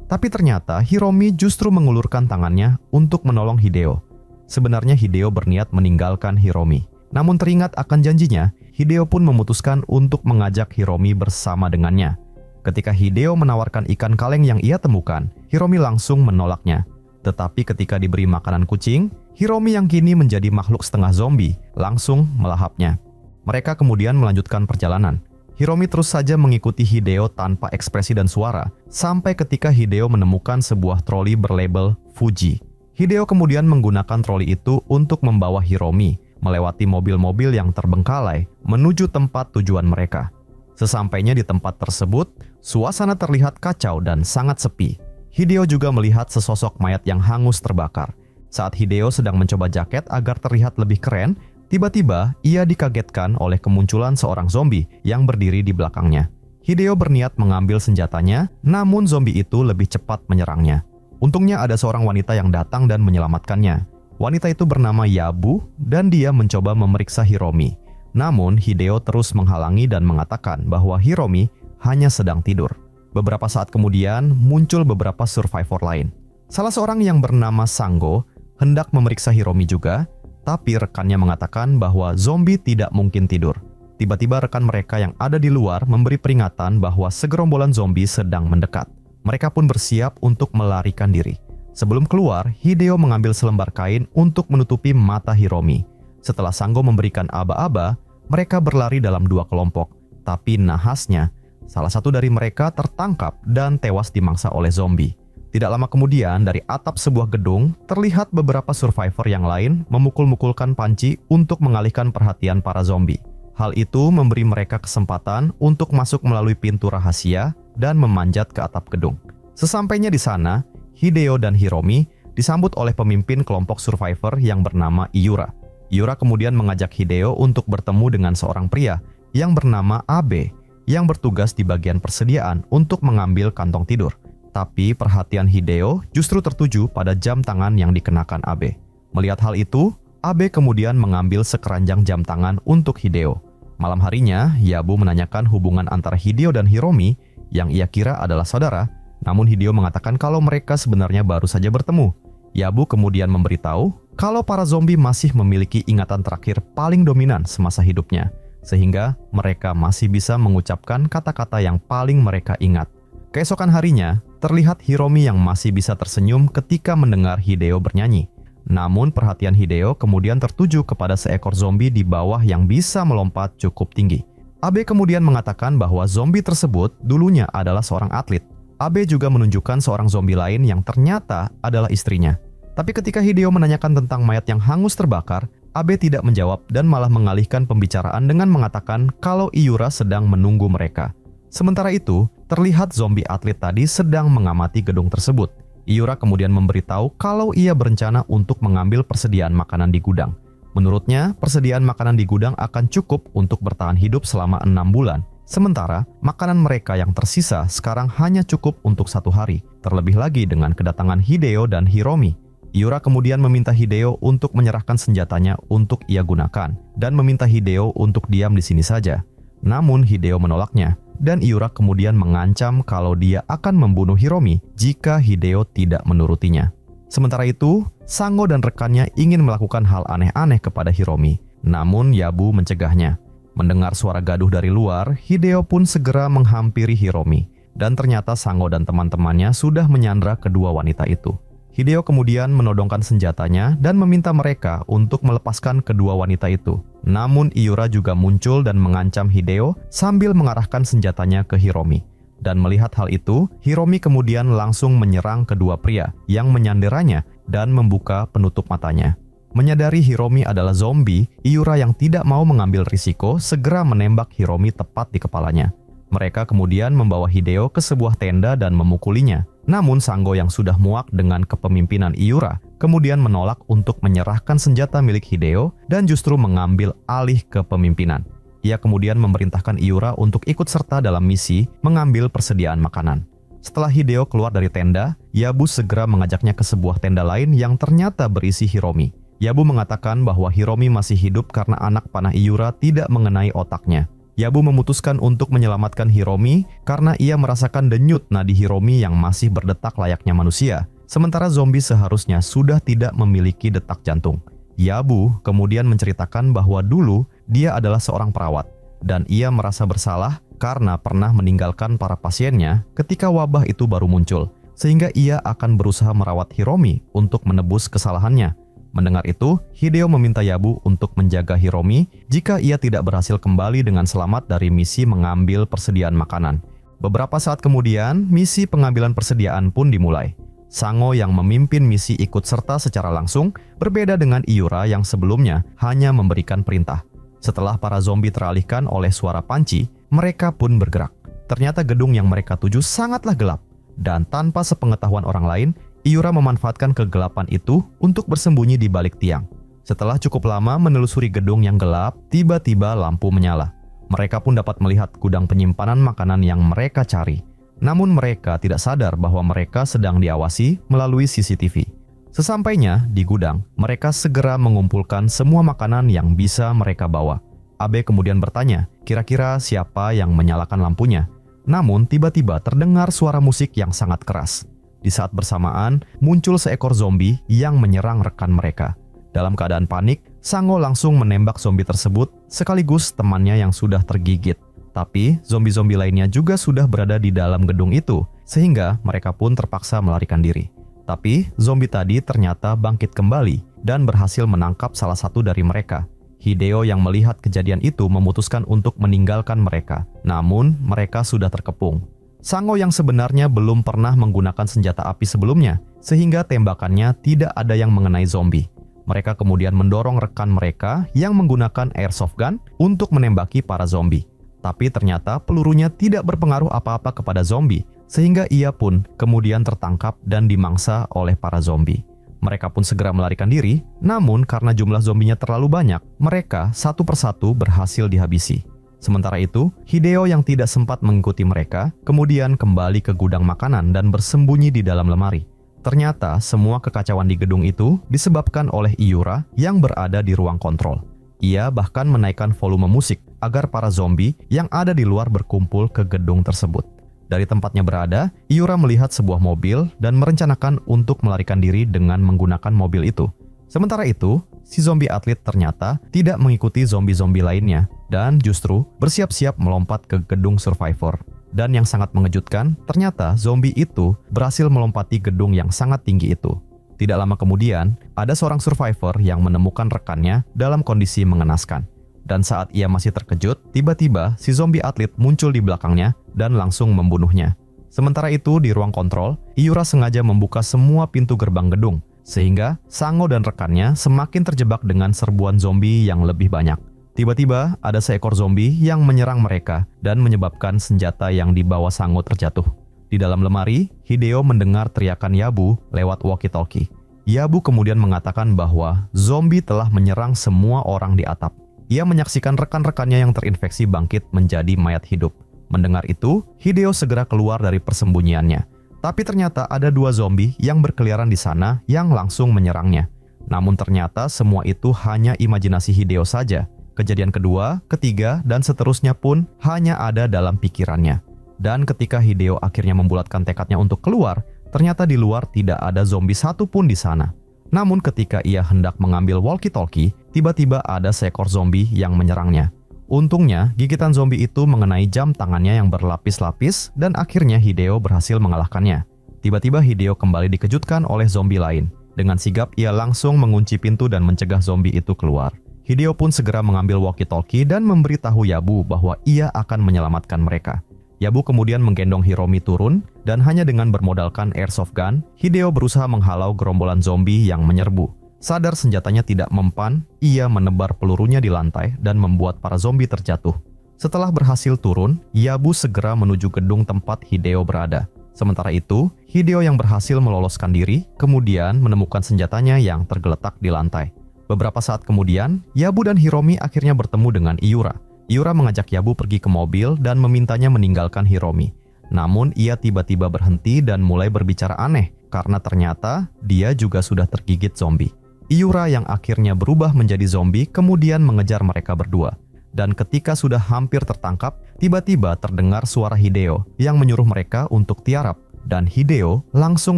Tapi ternyata Hiromi justru mengulurkan tangannya untuk menolong Hideo. Sebenarnya Hideo berniat meninggalkan Hiromi. Namun teringat akan janjinya, Hideo pun memutuskan untuk mengajak Hiromi bersama dengannya. Ketika Hideo menawarkan ikan kaleng yang ia temukan, Hiromi langsung menolaknya. Tetapi ketika diberi makanan kucing, Hiromi yang kini menjadi makhluk setengah zombie langsung melahapnya. Mereka kemudian melanjutkan perjalanan. Hiromi terus saja mengikuti Hideo tanpa ekspresi dan suara, sampai ketika Hideo menemukan sebuah troli berlabel Fuji. Hideo kemudian menggunakan troli itu untuk membawa Hiromi melewati mobil-mobil yang terbengkalai menuju tempat tujuan mereka. Sesampainya di tempat tersebut, suasana terlihat kacau dan sangat sepi. Hideo juga melihat sesosok mayat yang hangus terbakar. Saat Hideo sedang mencoba jaket agar terlihat lebih keren, tiba-tiba ia dikagetkan oleh kemunculan seorang zombie yang berdiri di belakangnya. Hideo berniat mengambil senjatanya, namun zombie itu lebih cepat menyerangnya. Untungnya ada seorang wanita yang datang dan menyelamatkannya. Wanita itu bernama Yabu dan dia mencoba memeriksa Hiromi. Namun Hideo terus menghalangi dan mengatakan bahwa Hiromi hanya sedang tidur. Beberapa saat kemudian muncul beberapa survivor lain. Salah seorang yang bernama Sango hendak memeriksa Hiromi juga, tapi rekannya mengatakan bahwa zombie tidak mungkin tidur. Tiba-tiba rekan mereka yang ada di luar memberi peringatan bahwa segerombolan zombie sedang mendekat. Mereka pun bersiap untuk melarikan diri. Sebelum keluar, Hideo mengambil selembar kain untuk menutupi mata Hiromi. Setelah Sango memberikan aba-aba, mereka berlari dalam 2 kelompok. Tapi nahasnya, salah satu dari mereka tertangkap dan tewas dimangsa oleh zombie. Tidak lama kemudian, dari atap sebuah gedung, terlihat beberapa survivor yang lain memukul-mukulkan panci untuk mengalihkan perhatian para zombie. Hal itu memberi mereka kesempatan untuk masuk melalui pintu rahasia dan memanjat ke atap gedung. Sesampainya di sana, Hideo dan Hiromi disambut oleh pemimpin kelompok survivor yang bernama Iura. Iura kemudian mengajak Hideo untuk bertemu dengan seorang pria yang bernama Abe yang bertugas di bagian persediaan untuk mengambil kantong tidur. Tapi perhatian Hideo justru tertuju pada jam tangan yang dikenakan Abe. Melihat hal itu, Abe kemudian mengambil sekeranjang jam tangan untuk Hideo. Malam harinya, Yabu menanyakan hubungan antara Hideo dan Hiromi yang ia kira adalah saudara. Namun Hideo mengatakan kalau mereka sebenarnya baru saja bertemu. Yabu kemudian memberitahu kalau para zombie masih memiliki ingatan terakhir paling dominan semasa hidupnya, sehingga mereka masih bisa mengucapkan kata-kata yang paling mereka ingat. Keesokan harinya, terlihat Hiromi yang masih bisa tersenyum ketika mendengar Hideo bernyanyi. Namun perhatian Hideo kemudian tertuju kepada seekor zombie di bawah yang bisa melompat cukup tinggi. Abe kemudian mengatakan bahwa zombie tersebut dulunya adalah seorang atlet. Abe juga menunjukkan seorang zombie lain yang ternyata adalah istrinya. Tapi ketika Hideo menanyakan tentang mayat yang hangus terbakar, Abe tidak menjawab dan malah mengalihkan pembicaraan dengan mengatakan kalau Iura sedang menunggu mereka. Sementara itu, terlihat zombie atlet tadi sedang mengamati gedung tersebut. Iura kemudian memberitahu kalau ia berencana untuk mengambil persediaan makanan di gudang. Menurutnya, persediaan makanan di gudang akan cukup untuk bertahan hidup selama 6 bulan. Sementara, makanan mereka yang tersisa sekarang hanya cukup untuk 1 hari, terlebih lagi dengan kedatangan Hideo dan Hiromi. Iura kemudian meminta Hideo untuk menyerahkan senjatanya untuk ia gunakan dan meminta Hideo untuk diam di sini saja. Namun Hideo menolaknya dan Iura kemudian mengancam kalau dia akan membunuh Hiromi jika Hideo tidak menurutinya. Sementara itu, Sango dan rekannya ingin melakukan hal aneh-aneh kepada Hiromi, namun Yabu mencegahnya. Mendengar suara gaduh dari luar, Hideo pun segera menghampiri Hiromi, dan ternyata Sango dan teman-temannya sudah menyandra kedua wanita itu. Hideo kemudian menodongkan senjatanya dan meminta mereka untuk melepaskan kedua wanita itu. Namun Iura juga muncul dan mengancam Hideo sambil mengarahkan senjatanya ke Hiromi. Dan melihat hal itu, Hiromi kemudian langsung menyerang kedua pria yang menyanderanya dan membuka penutup matanya. Menyadari Hiromi adalah zombie, Iura yang tidak mau mengambil risiko segera menembak Hiromi tepat di kepalanya. Mereka kemudian membawa Hideo ke sebuah tenda dan memukulinya. Namun Sango yang sudah muak dengan kepemimpinan Iura kemudian menolak untuk menyerahkan senjata milik Hideo dan justru mengambil alih kepemimpinan. Ia kemudian memerintahkan Iura untuk ikut serta dalam misi mengambil persediaan makanan. Setelah Hideo keluar dari tenda, Yabu segera mengajaknya ke sebuah tenda lain yang ternyata berisi Hiromi. Yabu mengatakan bahwa Hiromi masih hidup karena anak panah Iura tidak mengenai otaknya. Yabu memutuskan untuk menyelamatkan Hiromi karena ia merasakan denyut nadi Hiromi yang masih berdetak layaknya manusia, sementara zombie seharusnya sudah tidak memiliki detak jantung. Yabu kemudian menceritakan bahwa dulu dia adalah seorang perawat, dan ia merasa bersalah karena pernah meninggalkan para pasiennya ketika wabah itu baru muncul, sehingga ia akan berusaha merawat Hiromi untuk menebus kesalahannya. Mendengar itu, Hideo meminta Yabu untuk menjaga Hiromi jika ia tidak berhasil kembali dengan selamat dari misi mengambil persediaan makanan. Beberapa saat kemudian, misi pengambilan persediaan pun dimulai. Sango yang memimpin misi ikut serta secara langsung, berbeda dengan Iura yang sebelumnya hanya memberikan perintah. Setelah para zombie teralihkan oleh suara panci, mereka pun bergerak. Ternyata gedung yang mereka tuju sangatlah gelap, dan tanpa sepengetahuan orang lain, Iura memanfaatkan kegelapan itu untuk bersembunyi di balik tiang. Setelah cukup lama menelusuri gedung yang gelap, tiba-tiba lampu menyala. Mereka pun dapat melihat gudang penyimpanan makanan yang mereka cari. Namun mereka tidak sadar bahwa mereka sedang diawasi melalui CCTV. Sesampainya di gudang, mereka segera mengumpulkan semua makanan yang bisa mereka bawa. Abe kemudian bertanya, kira-kira siapa yang menyalakan lampunya? Namun tiba-tiba terdengar suara musik yang sangat keras. Di saat bersamaan, muncul seekor zombie yang menyerang rekan mereka. Dalam keadaan panik, Sango langsung menembak zombie tersebut sekaligus temannya yang sudah tergigit. Tapi, zombie-zombie lainnya juga sudah berada di dalam gedung itu, sehingga mereka pun terpaksa melarikan diri. Tapi, zombie tadi ternyata bangkit kembali dan berhasil menangkap salah satu dari mereka. Hideo yang melihat kejadian itu memutuskan untuk meninggalkan mereka, namun mereka sudah terkepung. Sango yang sebenarnya belum pernah menggunakan senjata api sebelumnya, sehingga tembakannya tidak ada yang mengenai zombie. Mereka kemudian mendorong rekan mereka yang menggunakan airsoft gun untuk menembaki para zombie. Tapi ternyata pelurunya tidak berpengaruh apa-apa kepada zombie, sehingga ia pun kemudian tertangkap dan dimangsa oleh para zombie. Mereka pun segera melarikan diri, namun karena jumlah zombinya terlalu banyak, mereka satu persatu berhasil dihabisi. Sementara itu, Hideo yang tidak sempat mengikuti mereka, kemudian kembali ke gudang makanan dan bersembunyi di dalam lemari. Ternyata semua kekacauan di gedung itu disebabkan oleh Iura yang berada di ruang kontrol. Ia bahkan menaikkan volume musik agar para zombie yang ada di luar berkumpul ke gedung tersebut. Dari tempatnya berada, Iura melihat sebuah mobil dan merencanakan untuk melarikan diri dengan menggunakan mobil itu. Sementara itu, si zombie atlet ternyata tidak mengikuti zombie-zombie lainnya dan justru bersiap-siap melompat ke gedung survivor. Dan yang sangat mengejutkan, ternyata zombie itu berhasil melompati gedung yang sangat tinggi itu. Tidak lama kemudian, ada seorang survivor yang menemukan rekannya dalam kondisi mengenaskan. Dan saat ia masih terkejut, tiba-tiba si zombie atlet muncul di belakangnya dan langsung membunuhnya. Sementara itu di ruang kontrol, Iura sengaja membuka semua pintu gerbang gedung, sehingga Sango dan rekannya semakin terjebak dengan serbuan zombie yang lebih banyak. Tiba-tiba ada seekor zombie yang menyerang mereka dan menyebabkan senjata yang dibawa Sango terjatuh. Di dalam lemari, Hideo mendengar teriakan Yabu lewat walkie-talkie. Yabu kemudian mengatakan bahwa zombie telah menyerang semua orang di atap. Ia menyaksikan rekan-rekannya yang terinfeksi bangkit menjadi mayat hidup. Mendengar itu, Hideo segera keluar dari persembunyiannya. Tapi ternyata ada 2 zombie yang berkeliaran di sana yang langsung menyerangnya. Namun ternyata semua itu hanya imajinasi Hideo saja. Kejadian kedua, ketiga, dan seterusnya pun hanya ada dalam pikirannya. Dan ketika Hideo akhirnya membulatkan tekadnya untuk keluar, ternyata di luar tidak ada zombie satu pun di sana. Namun ketika ia hendak mengambil walkie-talkie, tiba-tiba ada seekor zombie yang menyerangnya. Untungnya, gigitan zombie itu mengenai jam tangannya yang berlapis-lapis dan akhirnya Hideo berhasil mengalahkannya. Tiba-tiba Hideo kembali dikejutkan oleh zombie lain. Dengan sigap, ia langsung mengunci pintu dan mencegah zombie itu keluar. Hideo pun segera mengambil walkie-talkie dan memberitahu Yabu bahwa ia akan menyelamatkan mereka. Yabu kemudian menggendong Hiromi turun dan hanya dengan bermodalkan airsoft gun, Hideo berusaha menghalau gerombolan zombie yang menyerbu. Sadar senjatanya tidak mempan, ia menebar pelurunya di lantai dan membuat para zombie terjatuh. Setelah berhasil turun, Yabu segera menuju gedung tempat Hideo berada. Sementara itu, Hideo yang berhasil meloloskan diri, kemudian menemukan senjatanya yang tergeletak di lantai. Beberapa saat kemudian, Yabu dan Hiromi akhirnya bertemu dengan Iura. Iura mengajak Yabu pergi ke mobil dan memintanya meninggalkan Hiromi. Namun, ia tiba-tiba berhenti dan mulai berbicara aneh, karena ternyata dia juga sudah tergigit zombie. Iura yang akhirnya berubah menjadi zombie kemudian mengejar mereka berdua. Dan ketika sudah hampir tertangkap, tiba-tiba terdengar suara Hideo yang menyuruh mereka untuk tiarap. Dan Hideo langsung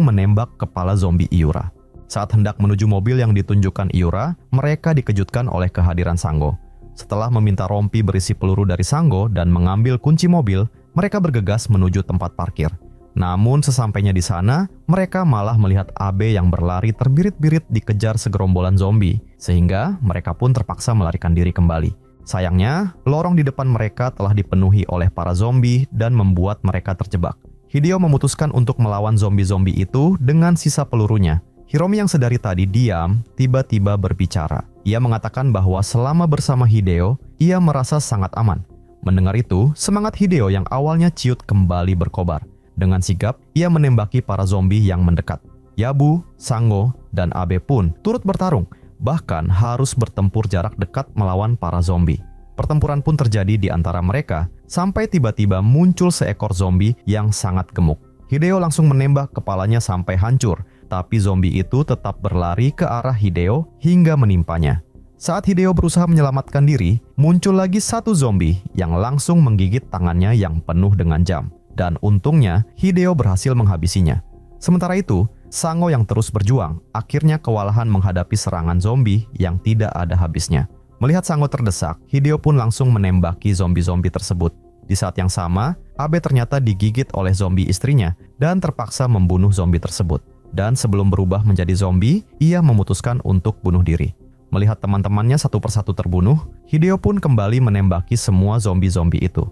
menembak kepala zombie Iura. Saat hendak menuju mobil yang ditunjukkan Iura, mereka dikejutkan oleh kehadiran Sango. Setelah meminta rompi berisi peluru dari Sango dan mengambil kunci mobil, mereka bergegas menuju tempat parkir. Namun sesampainya di sana, mereka malah melihat Abe yang berlari terbirit-birit dikejar segerombolan zombie, sehingga mereka pun terpaksa melarikan diri kembali. Sayangnya, lorong di depan mereka telah dipenuhi oleh para zombie dan membuat mereka terjebak. Hideo memutuskan untuk melawan zombie-zombie itu dengan sisa pelurunya. Hiromi yang sedari tadi diam, tiba-tiba berbicara. Ia mengatakan bahwa selama bersama Hideo, ia merasa sangat aman. Mendengar itu, semangat Hideo yang awalnya ciut kembali berkobar. Dengan sigap, ia menembaki para zombie yang mendekat. Yabu, Sango, dan Abe pun turut bertarung, bahkan harus bertempur jarak dekat melawan para zombie. Pertempuran pun terjadi di antara mereka, sampai tiba-tiba muncul seekor zombie yang sangat gemuk. Hideo langsung menembak kepalanya sampai hancur, tapi zombie itu tetap berlari ke arah Hideo hingga menimpanya. Saat Hideo berusaha menyelamatkan diri, muncul lagi satu zombie yang langsung menggigit tangannya yang penuh dengan jam. Dan untungnya, Hideo berhasil menghabisinya. Sementara itu, Sango yang terus berjuang, akhirnya kewalahan menghadapi serangan zombie yang tidak ada habisnya. Melihat Sango terdesak, Hideo pun langsung menembaki zombie-zombie tersebut. Di saat yang sama, Abe ternyata digigit oleh zombie istrinya dan terpaksa membunuh zombie tersebut. Dan sebelum berubah menjadi zombie, ia memutuskan untuk bunuh diri. Melihat teman-temannya satu persatu terbunuh, Hideo pun kembali menembaki semua zombie-zombie itu.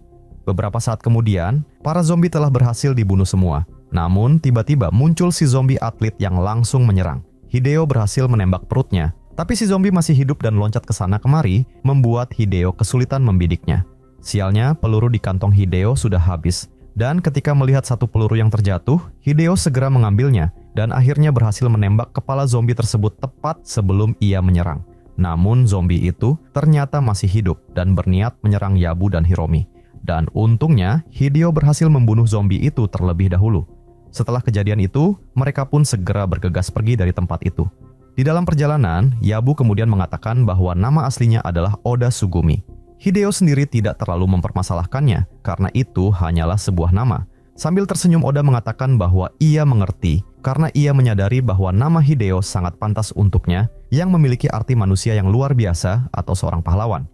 Beberapa saat kemudian, para zombie telah berhasil dibunuh semua. Namun, tiba-tiba muncul si zombie atlet yang langsung menyerang. Hideo berhasil menembak perutnya, tapi si zombie masih hidup dan loncat ke sana kemari, membuat Hideo kesulitan membidiknya. Sialnya, peluru di kantong Hideo sudah habis. Dan ketika melihat satu peluru yang terjatuh, Hideo segera mengambilnya dan akhirnya berhasil menembak kepala zombie tersebut tepat sebelum ia menyerang. Namun, zombie itu ternyata masih hidup dan berniat menyerang Yabu dan Hiromi. Dan untungnya, Hideo berhasil membunuh zombie itu terlebih dahulu. Setelah kejadian itu, mereka pun segera bergegas pergi dari tempat itu. Di dalam perjalanan, Yabu kemudian mengatakan bahwa nama aslinya adalah Oda Sugumi. Hideo sendiri tidak terlalu mempermasalahkannya, karena itu hanyalah sebuah nama. Sambil tersenyum, Oda mengatakan bahwa ia mengerti, karena ia menyadari bahwa nama Hideo sangat pantas untuknya, yang memiliki arti manusia yang luar biasa atau seorang pahlawan.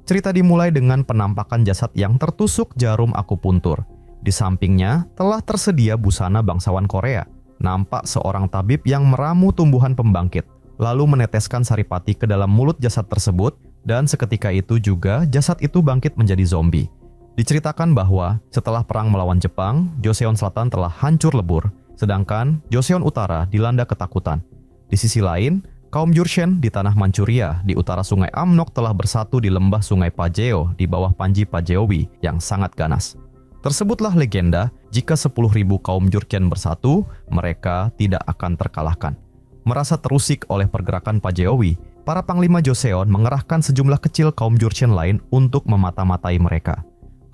Cerita dimulai dengan penampakan jasad yang tertusuk jarum akupuntur. Di sampingnya telah tersedia busana bangsawan Korea. Nampak seorang tabib yang meramu tumbuhan pembangkit, lalu meneteskan saripati ke dalam mulut jasad tersebut, dan seketika itu juga jasad itu bangkit menjadi zombie. Diceritakan bahwa setelah perang melawan Jepang, Joseon Selatan telah hancur lebur, sedangkan Joseon Utara dilanda ketakutan. Di sisi lain, kaum Jurchen di tanah Manchuria di utara sungai Amnok telah bersatu di lembah sungai Pajeo di bawah Panji Pajeowi yang sangat ganas. Tersebutlah legenda, jika 10.000 kaum Jurchen bersatu, mereka tidak akan terkalahkan. Merasa terusik oleh pergerakan Pajeowi, para panglima Joseon mengerahkan sejumlah kecil kaum Jurchen lain untuk memata-matai mereka.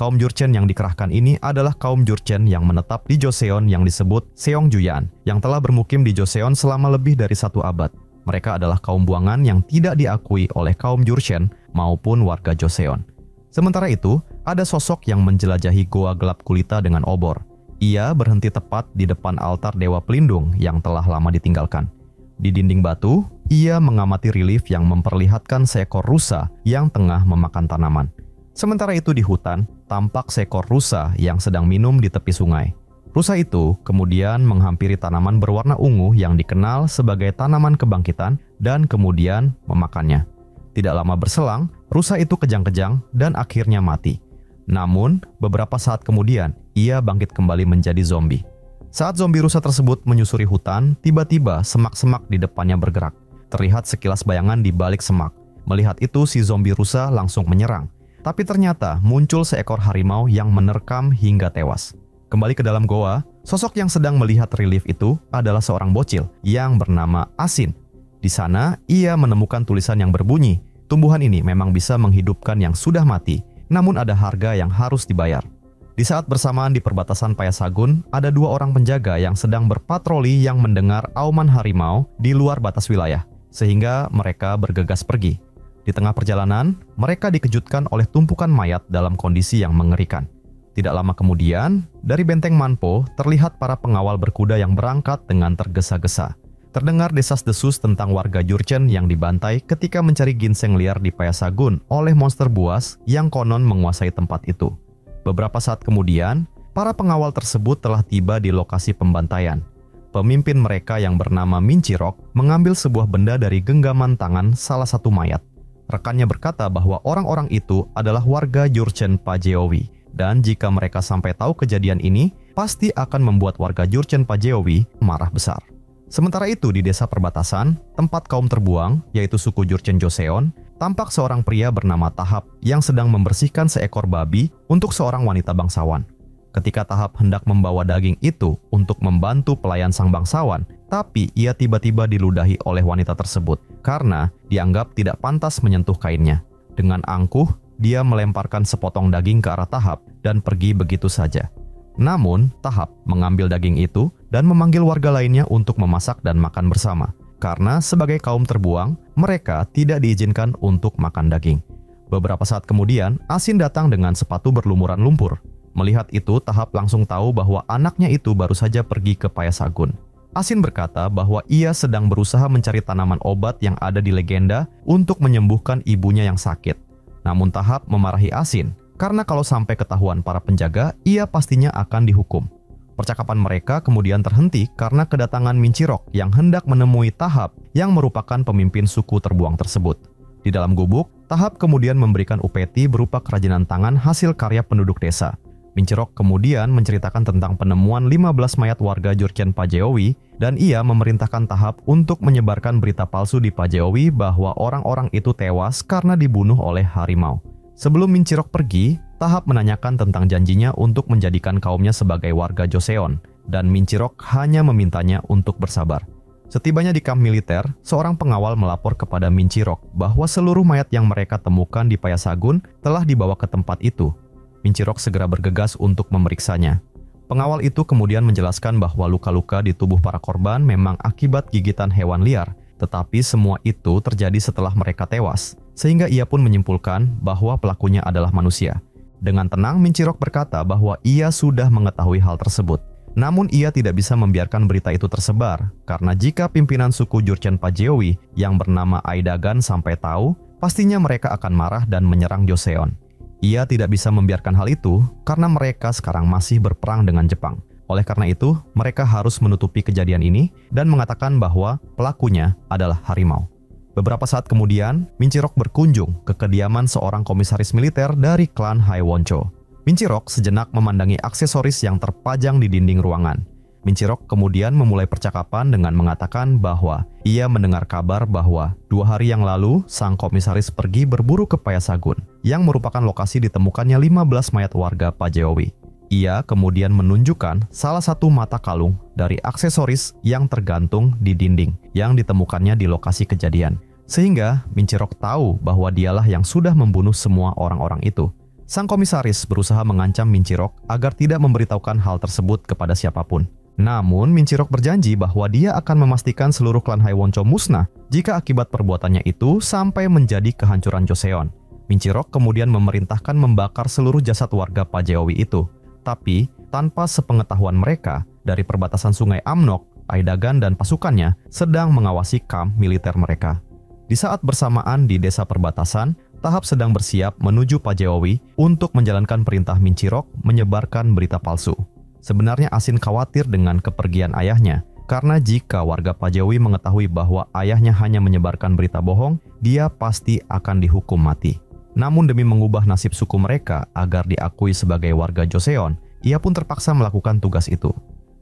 Kaum Jurchen yang dikerahkan ini adalah kaum Jurchen yang menetap di Joseon yang disebut Seongjuyan, yang telah bermukim di Joseon selama lebih dari 1 abad. Mereka adalah kaum buangan yang tidak diakui oleh kaum Jurchen maupun warga Joseon. Sementara itu, ada sosok yang menjelajahi goa gelap gulita dengan obor. Ia berhenti tepat di depan altar Dewa Pelindung yang telah lama ditinggalkan. Di dinding batu, ia mengamati relief yang memperlihatkan seekor rusa yang tengah memakan tanaman. Sementara itu di hutan, tampak seekor rusa yang sedang minum di tepi sungai. Rusa itu kemudian menghampiri tanaman berwarna ungu yang dikenal sebagai tanaman kebangkitan dan kemudian memakannya. Tidak lama berselang, rusa itu kejang-kejang dan akhirnya mati. Namun, beberapa saat kemudian, ia bangkit kembali menjadi zombie. Saat zombie rusa tersebut menyusuri hutan, tiba-tiba semak-semak di depannya bergerak. Terlihat sekilas bayangan di balik semak. Melihat itu, si zombie rusa langsung menyerang. Tapi ternyata muncul seekor harimau yang menerkam hingga tewas. Kembali ke dalam goa, sosok yang sedang melihat relief itu adalah seorang bocil yang bernama Asin. Di sana, ia menemukan tulisan yang berbunyi, tumbuhan ini memang bisa menghidupkan yang sudah mati, namun ada harga yang harus dibayar. Di saat bersamaan di perbatasan Payasagun, ada 2 orang penjaga yang sedang berpatroli yang mendengar auman harimau di luar batas wilayah, sehingga mereka bergegas pergi. Di tengah perjalanan, mereka dikejutkan oleh tumpukan mayat dalam kondisi yang mengerikan. Tidak lama kemudian, dari benteng Manpo terlihat para pengawal berkuda yang berangkat dengan tergesa-gesa. Terdengar desas-desus tentang warga Jurchen yang dibantai ketika mencari ginseng liar di Payasagun oleh monster buas yang konon menguasai tempat itu. Beberapa saat kemudian, para pengawal tersebut telah tiba di lokasi pembantaian. Pemimpin mereka yang bernama Minchirok mengambil sebuah benda dari genggaman tangan salah satu mayat. Rekannya berkata bahwa orang-orang itu adalah warga Jurchen Pajeowi, dan jika mereka sampai tahu kejadian ini, pasti akan membuat warga Jurchen Pajeowi marah besar. Sementara itu di desa perbatasan, tempat kaum terbuang, yaitu suku Jurchen Joseon, tampak seorang pria bernama Tahap yang sedang membersihkan seekor babi untuk seorang wanita bangsawan. Ketika Tahap hendak membawa daging itu untuk membantu pelayan sang bangsawan, tapi ia tiba-tiba diludahi oleh wanita tersebut karena dianggap tidak pantas menyentuh kainnya. Dengan angkuh, dia melemparkan sepotong daging ke arah Tahap dan pergi begitu saja. Namun, Tahap mengambil daging itu dan memanggil warga lainnya untuk memasak dan makan bersama. Karena sebagai kaum terbuang, mereka tidak diizinkan untuk makan daging. Beberapa saat kemudian, Asin datang dengan sepatu berlumuran lumpur. Melihat itu, Tahap langsung tahu bahwa anaknya itu baru saja pergi ke Payasagun. Asin berkata bahwa ia sedang berusaha mencari tanaman obat yang ada di legenda untuk menyembuhkan ibunya yang sakit. Namun Tahap memarahi Asin, karena kalau sampai ketahuan para penjaga, ia pastinya akan dihukum. Percakapan mereka kemudian terhenti karena kedatangan Minchirok yang hendak menemui Tahap yang merupakan pemimpin suku terbuang tersebut. Di dalam gubuk, Tahap kemudian memberikan upeti berupa kerajinan tangan hasil karya penduduk desa. Minchirok kemudian menceritakan tentang penemuan 15 mayat warga Jurchen Pajeowi dan ia memerintahkan Tahap untuk menyebarkan berita palsu di Pajeowi bahwa orang-orang itu tewas karena dibunuh oleh harimau. Sebelum Minchirok pergi, Tahap menanyakan tentang janjinya untuk menjadikan kaumnya sebagai warga Joseon dan Minchirok hanya memintanya untuk bersabar. Setibanya di kamp militer, seorang pengawal melapor kepada Minchirok bahwa seluruh mayat yang mereka temukan di Payasagun telah dibawa ke tempat itu. Minchirok segera bergegas untuk memeriksanya. Pengawal itu kemudian menjelaskan bahwa luka-luka di tubuh para korban memang akibat gigitan hewan liar, tetapi semua itu terjadi setelah mereka tewas, sehingga ia pun menyimpulkan bahwa pelakunya adalah manusia. Dengan tenang, Minchirok berkata bahwa ia sudah mengetahui hal tersebut. Namun ia tidak bisa membiarkan berita itu tersebar, karena jika pimpinan suku Jurchen Pajeowi yang bernama Aidagan sampai tahu, pastinya mereka akan marah dan menyerang Joseon. Ia tidak bisa membiarkan hal itu karena mereka sekarang masih berperang dengan Jepang. Oleh karena itu, mereka harus menutupi kejadian ini dan mengatakan bahwa pelakunya adalah harimau. Beberapa saat kemudian, Minchirok berkunjung ke kediaman seorang komisaris militer dari klan Haiwoncho. Minchirok sejenak memandangi aksesoris yang terpajang di dinding ruangan. Minchirok kemudian memulai percakapan dengan mengatakan bahwa ia mendengar kabar bahwa 2 hari yang lalu sang komisaris pergi berburu ke Payasagun, yang merupakan lokasi ditemukannya 15 mayat warga Pajeowi. Ia kemudian menunjukkan salah satu mata kalung dari aksesoris yang tergantung di dinding yang ditemukannya di lokasi kejadian. Sehingga Minchirok tahu bahwa dialah yang sudah membunuh semua orang-orang itu. Sang komisaris berusaha mengancam Mincirok agar tidak memberitahukan hal tersebut kepada siapapun. Namun, Mincirok berjanji bahwa dia akan memastikan seluruh klan Haiwoncho musnah jika akibat perbuatannya itu sampai menjadi kehancuran Joseon. Mincirok kemudian memerintahkan membakar seluruh jasad warga Pajeowi itu. Tapi, tanpa sepengetahuan mereka, dari perbatasan sungai Amnok, Aidagan dan pasukannya sedang mengawasi kamp militer mereka. Di saat bersamaan di desa perbatasan, Tahap sedang bersiap menuju Pajeowi untuk menjalankan perintah Mincirok menyebarkan berita palsu. Sebenarnya Asin khawatir dengan kepergian ayahnya, karena jika warga Pajeowi mengetahui bahwa ayahnya hanya menyebarkan berita bohong, dia pasti akan dihukum mati. Namun demi mengubah nasib suku mereka agar diakui sebagai warga Joseon, ia pun terpaksa melakukan tugas itu.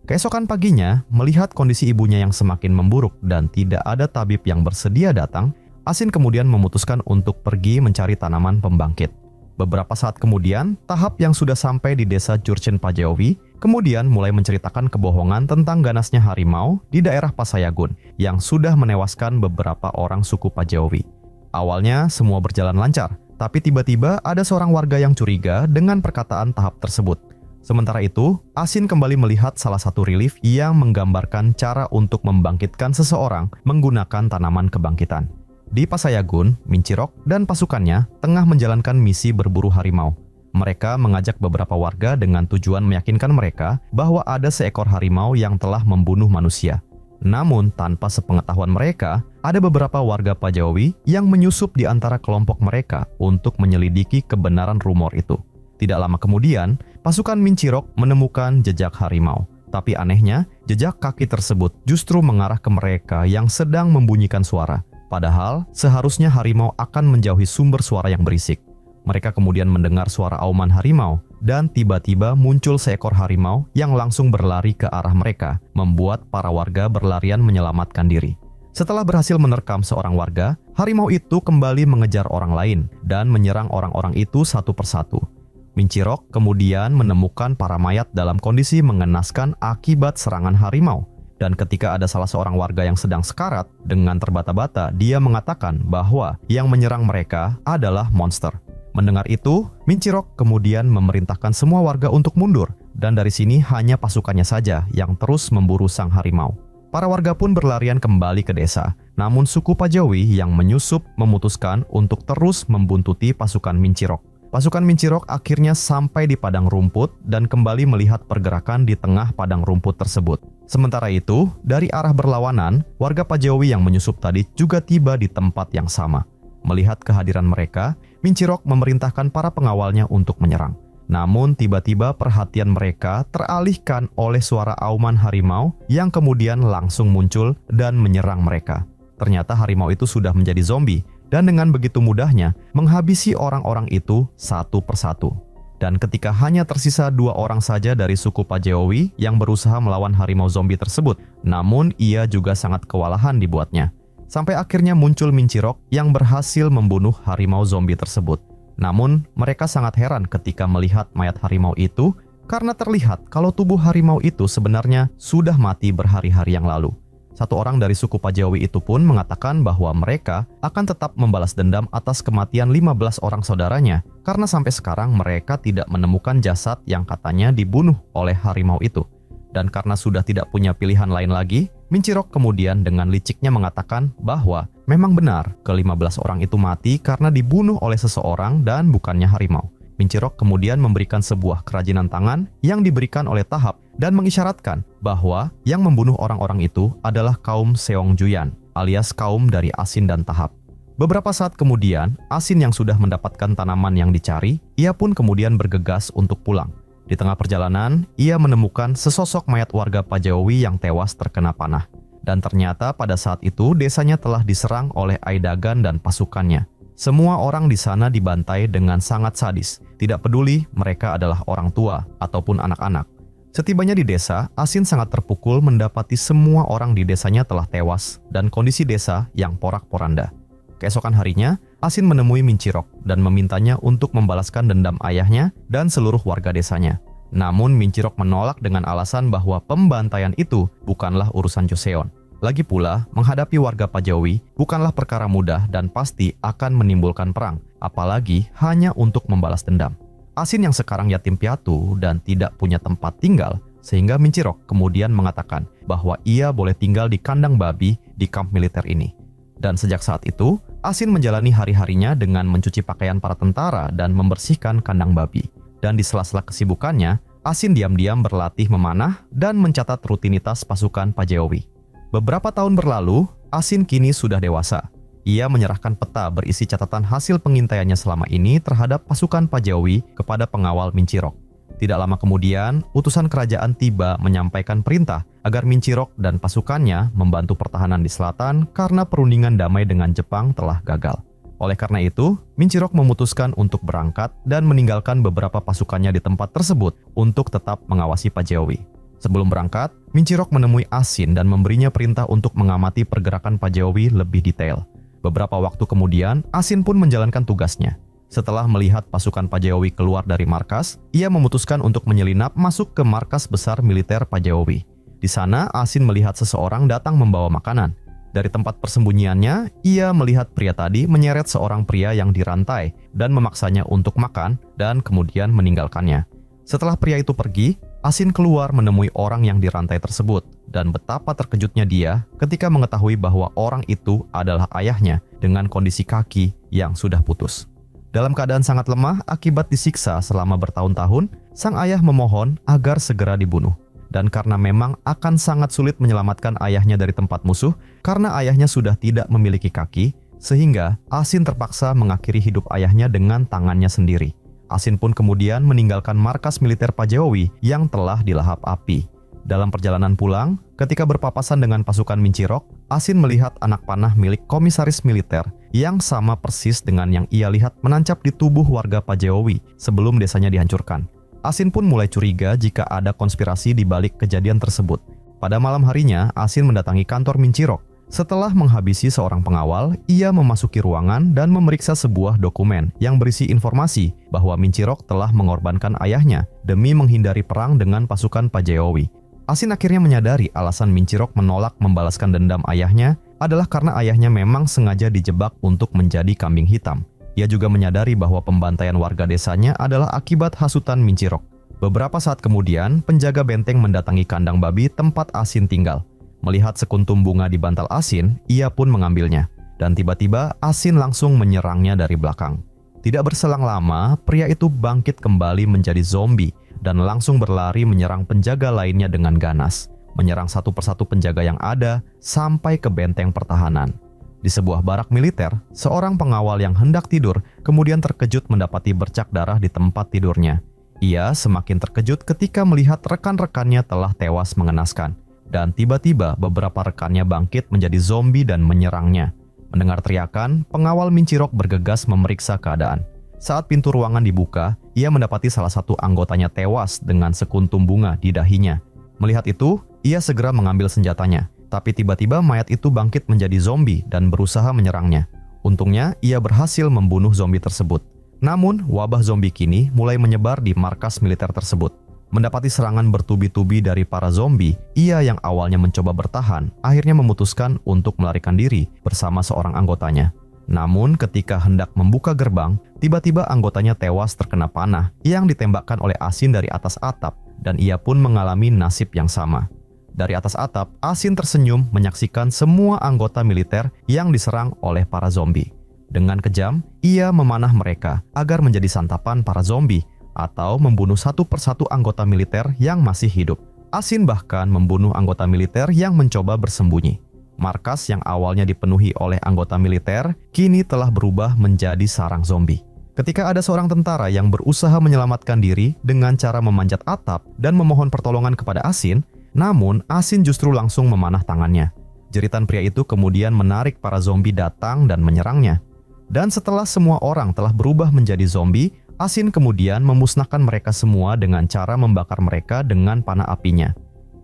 Keesokan paginya, melihat kondisi ibunya yang semakin memburuk dan tidak ada tabib yang bersedia datang, Asin kemudian memutuskan untuk pergi mencari tanaman pembangkit. Beberapa saat kemudian, Tahap yang sudah sampai di desa Jurchen Pajeowi kemudian mulai menceritakan kebohongan tentang ganasnya harimau di daerah Pasayagun yang sudah menewaskan beberapa orang suku Pajeowi. Awalnya semua berjalan lancar, tapi tiba-tiba ada seorang warga yang curiga dengan perkataan Tahap tersebut. Sementara itu, Asin kembali melihat salah satu relief yang menggambarkan cara untuk membangkitkan seseorang menggunakan tanaman kebangkitan. Di Pasayagun, Mincirok dan pasukannya tengah menjalankan misi berburu harimau. Mereka mengajak beberapa warga dengan tujuan meyakinkan mereka bahwa ada seekor harimau yang telah membunuh manusia. Namun, tanpa sepengetahuan mereka, ada beberapa warga Pajeowi yang menyusup di antara kelompok mereka untuk menyelidiki kebenaran rumor itu. Tidak lama kemudian, pasukan Mincirok menemukan jejak harimau. Tapi anehnya, jejak kaki tersebut justru mengarah ke mereka yang sedang membunyikan suara. Padahal, seharusnya harimau akan menjauhi sumber suara yang berisik. Mereka kemudian mendengar suara auman harimau, dan tiba-tiba muncul seekor harimau yang langsung berlari ke arah mereka, membuat para warga berlarian menyelamatkan diri. Setelah berhasil menerkam seorang warga, harimau itu kembali mengejar orang lain dan menyerang orang-orang itu satu persatu. Mincirok kemudian menemukan para mayat dalam kondisi mengenaskan akibat serangan harimau. Dan ketika ada salah seorang warga yang sedang sekarat, dengan terbata-bata dia mengatakan bahwa yang menyerang mereka adalah monster. Mendengar itu, Mincirok kemudian memerintahkan semua warga untuk mundur, dan dari sini hanya pasukannya saja yang terus memburu sang harimau. Para warga pun berlarian kembali ke desa, namun suku Pajeowi yang menyusup memutuskan untuk terus membuntuti pasukan Mincirok. Pasukan Mincirok akhirnya sampai di padang rumput dan kembali melihat pergerakan di tengah padang rumput tersebut. Sementara itu, dari arah berlawanan, warga Pajeowi yang menyusup tadi juga tiba di tempat yang sama. Melihat kehadiran mereka, Mincirok memerintahkan para pengawalnya untuk menyerang. Namun tiba-tiba perhatian mereka teralihkan oleh suara auman harimau yang kemudian langsung muncul dan menyerang mereka. Ternyata harimau itu sudah menjadi zombie, dan dengan begitu mudahnya menghabisi orang-orang itu satu persatu. Dan ketika hanya tersisa 2 orang saja dari suku Pajeowi yang berusaha melawan harimau zombie tersebut, namun ia juga sangat kewalahan dibuatnya. Sampai akhirnya muncul Mincirok yang berhasil membunuh harimau zombie tersebut. Namun mereka sangat heran ketika melihat mayat harimau itu karena terlihat kalau tubuh harimau itu sebenarnya sudah mati berhari-hari yang lalu. Satu orang dari suku Pajeowi itu pun mengatakan bahwa mereka akan tetap membalas dendam atas kematian 15 orang saudaranya karena sampai sekarang mereka tidak menemukan jasad yang katanya dibunuh oleh harimau itu. Dan karena sudah tidak punya pilihan lain lagi, Mincirok kemudian dengan liciknya mengatakan bahwa memang benar ke-15 orang itu mati karena dibunuh oleh seseorang dan bukannya harimau. Mincirok kemudian memberikan sebuah kerajinan tangan yang diberikan oleh Tahap dan mengisyaratkan bahwa yang membunuh orang-orang itu adalah kaum Seongjuyan, alias kaum dari Asin dan Tahap. Beberapa saat kemudian, Asin yang sudah mendapatkan tanaman yang dicari, ia pun kemudian bergegas untuk pulang. Di tengah perjalanan, ia menemukan sesosok mayat warga Pajeowi yang tewas terkena panah. Dan ternyata pada saat itu desanya telah diserang oleh Aidagan dan pasukannya. Semua orang di sana dibantai dengan sangat sadis, tidak peduli mereka adalah orang tua ataupun anak-anak. Setibanya di desa, Asin sangat terpukul mendapati semua orang di desanya telah tewas dan kondisi desa yang porak-poranda. Keesokan harinya, Asin menemui Mincirok dan memintanya untuk membalaskan dendam ayahnya dan seluruh warga desanya. Namun Mincirok menolak dengan alasan bahwa pembantaian itu bukanlah urusan Joseon. Lagi pula, menghadapi warga Pajeowi bukanlah perkara mudah dan pasti akan menimbulkan perang, apalagi hanya untuk membalas dendam. Asin yang sekarang yatim piatu dan tidak punya tempat tinggal, sehingga Mincirok kemudian mengatakan bahwa ia boleh tinggal di kandang babi di kamp militer ini. Dan sejak saat itu, Asin menjalani hari-harinya dengan mencuci pakaian para tentara dan membersihkan kandang babi. Dan di sela-sela kesibukannya, Asin diam-diam berlatih memanah dan mencatat rutinitas pasukan Pajeowi. Beberapa tahun berlalu, Asin kini sudah dewasa. Ia menyerahkan peta berisi catatan hasil pengintaiannya selama ini terhadap pasukan Pajeowi kepada pengawal Mincirok. Tidak lama kemudian, utusan kerajaan tiba menyampaikan perintah agar Mincirok dan pasukannya membantu pertahanan di selatan karena perundingan damai dengan Jepang telah gagal. Oleh karena itu, Mincirok memutuskan untuk berangkat dan meninggalkan beberapa pasukannya di tempat tersebut untuk tetap mengawasi Pajeowi. Sebelum berangkat, Mincirok menemui Asin dan memberinya perintah untuk mengamati pergerakan Pajeowi lebih detail. Beberapa waktu kemudian, Asin pun menjalankan tugasnya. Setelah melihat pasukan Pajeowi keluar dari markas, ia memutuskan untuk menyelinap masuk ke markas besar militer Pajeowi. Di sana, Asin melihat seseorang datang membawa makanan. Dari tempat persembunyiannya, ia melihat pria tadi menyeret seorang pria yang dirantai dan memaksanya untuk makan dan kemudian meninggalkannya. Setelah pria itu pergi, Asin keluar menemui orang yang dirantai tersebut, dan betapa terkejutnya dia ketika mengetahui bahwa orang itu adalah ayahnya dengan kondisi kaki yang sudah putus. Dalam keadaan sangat lemah akibat disiksa selama bertahun-tahun, sang ayah memohon agar segera dibunuh. Dan karena memang akan sangat sulit menyelamatkan ayahnya dari tempat musuh, karena ayahnya sudah tidak memiliki kaki, sehingga Asin terpaksa mengakhiri hidup ayahnya dengan tangannya sendiri. Asin pun kemudian meninggalkan markas militer Pajeowi yang telah dilahap api. Dalam perjalanan pulang, ketika berpapasan dengan pasukan Mincirok, Asin melihat anak panah milik komisaris militer yang sama persis dengan yang ia lihat menancap di tubuh warga Pajeowi sebelum desanya dihancurkan. Asin pun mulai curiga jika ada konspirasi di balik kejadian tersebut. Pada malam harinya, Asin mendatangi kantor Mincirok. Setelah menghabisi seorang pengawal, ia memasuki ruangan dan memeriksa sebuah dokumen yang berisi informasi bahwa Mincirok telah mengorbankan ayahnya demi menghindari perang dengan pasukan Pajeowi. Asin akhirnya menyadari alasan Mincirok menolak membalaskan dendam ayahnya adalah karena ayahnya memang sengaja dijebak untuk menjadi kambing hitam. Ia juga menyadari bahwa pembantaian warga desanya adalah akibat hasutan Mincirok. Beberapa saat kemudian, penjaga benteng mendatangi kandang babi tempat Asin tinggal. Melihat sekuntum bunga di bantal Asin, ia pun mengambilnya. Dan tiba-tiba Asin langsung menyerangnya dari belakang. Tidak berselang lama, pria itu bangkit kembali menjadi zombie dan langsung berlari menyerang penjaga lainnya dengan ganas. Menyerang satu persatu penjaga yang ada sampai ke benteng pertahanan. Di sebuah barak militer, seorang pengawal yang hendak tidur kemudian terkejut mendapati bercak darah di tempat tidurnya. Ia semakin terkejut ketika melihat rekan-rekannya telah tewas mengenaskan. Dan tiba-tiba beberapa rekannya bangkit menjadi zombie dan menyerangnya. Mendengar teriakan, pengawal Mincirok bergegas memeriksa keadaan. Saat pintu ruangan dibuka, ia mendapati salah satu anggotanya tewas dengan sekuntum bunga di dahinya. Melihat itu, ia segera mengambil senjatanya. Tapi tiba-tiba mayat itu bangkit menjadi zombie dan berusaha menyerangnya. Untungnya, ia berhasil membunuh zombie tersebut. Namun, wabah zombie kini mulai menyebar di markas militer tersebut. Mendapati serangan bertubi-tubi dari para zombie, ia yang awalnya mencoba bertahan, akhirnya memutuskan untuk melarikan diri bersama seorang anggotanya. Namun ketika hendak membuka gerbang, tiba-tiba anggotanya tewas terkena panah yang ditembakkan oleh Asin dari atas atap, dan ia pun mengalami nasib yang sama. Dari atas atap, Asin tersenyum menyaksikan semua anggota militer yang diserang oleh para zombie. Dengan kejam, ia memanah mereka agar menjadi santapan para zombie, atau membunuh satu persatu anggota militer yang masih hidup. Asin bahkan membunuh anggota militer yang mencoba bersembunyi. Markas yang awalnya dipenuhi oleh anggota militer, kini telah berubah menjadi sarang zombie. Ketika ada seorang tentara yang berusaha menyelamatkan diri dengan cara memanjat atap dan memohon pertolongan kepada Asin, namun Asin justru langsung memanah tangannya. Jeritan pria itu kemudian menarik para zombie datang dan menyerangnya. Dan setelah semua orang telah berubah menjadi zombie, Asin kemudian memusnahkan mereka semua dengan cara membakar mereka dengan panah apinya.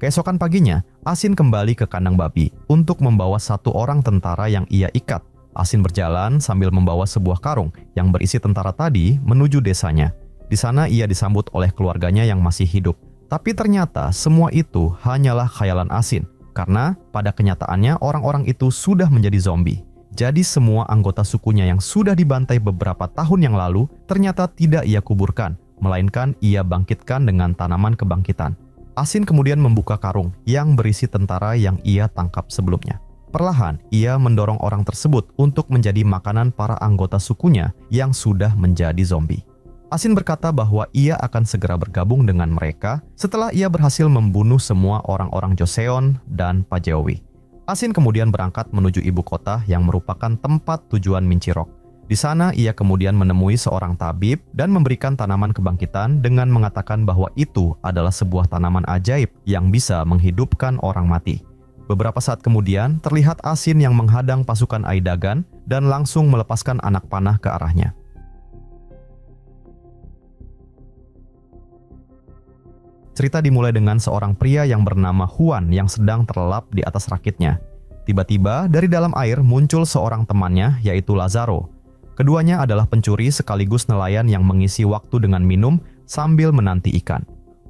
Keesokan paginya, Asin kembali ke kandang babi untuk membawa satu orang tentara yang ia ikat. Asin berjalan sambil membawa sebuah karung yang berisi tentara tadi menuju desanya. Di sana ia disambut oleh keluarganya yang masih hidup. Tapi ternyata semua itu hanyalah khayalan Asin, karena pada kenyataannya orang-orang itu sudah menjadi zombie. Jadi semua anggota sukunya yang sudah dibantai beberapa tahun yang lalu ternyata tidak ia kuburkan, melainkan ia bangkitkan dengan tanaman kebangkitan. Asin kemudian membuka karung yang berisi tentara yang ia tangkap sebelumnya. Perlahan, ia mendorong orang tersebut untuk menjadi makanan para anggota sukunya yang sudah menjadi zombie. Asin berkata bahwa ia akan segera bergabung dengan mereka setelah ia berhasil membunuh semua orang-orang Joseon dan Pajeowi. Asin kemudian berangkat menuju ibu kota yang merupakan tempat tujuan Minchirok. Di sana ia kemudian menemui seorang tabib dan memberikan tanaman kebangkitan dengan mengatakan bahwa itu adalah sebuah tanaman ajaib yang bisa menghidupkan orang mati. Beberapa saat kemudian, terlihat Asin yang menghadang pasukan Aidagan dan langsung melepaskan anak panah ke arahnya. Cerita dimulai dengan seorang pria yang bernama Huan yang sedang terlelap di atas rakitnya. Tiba-tiba, dari dalam air muncul seorang temannya, yaitu Lazaro. Keduanya adalah pencuri sekaligus nelayan yang mengisi waktu dengan minum sambil menanti ikan.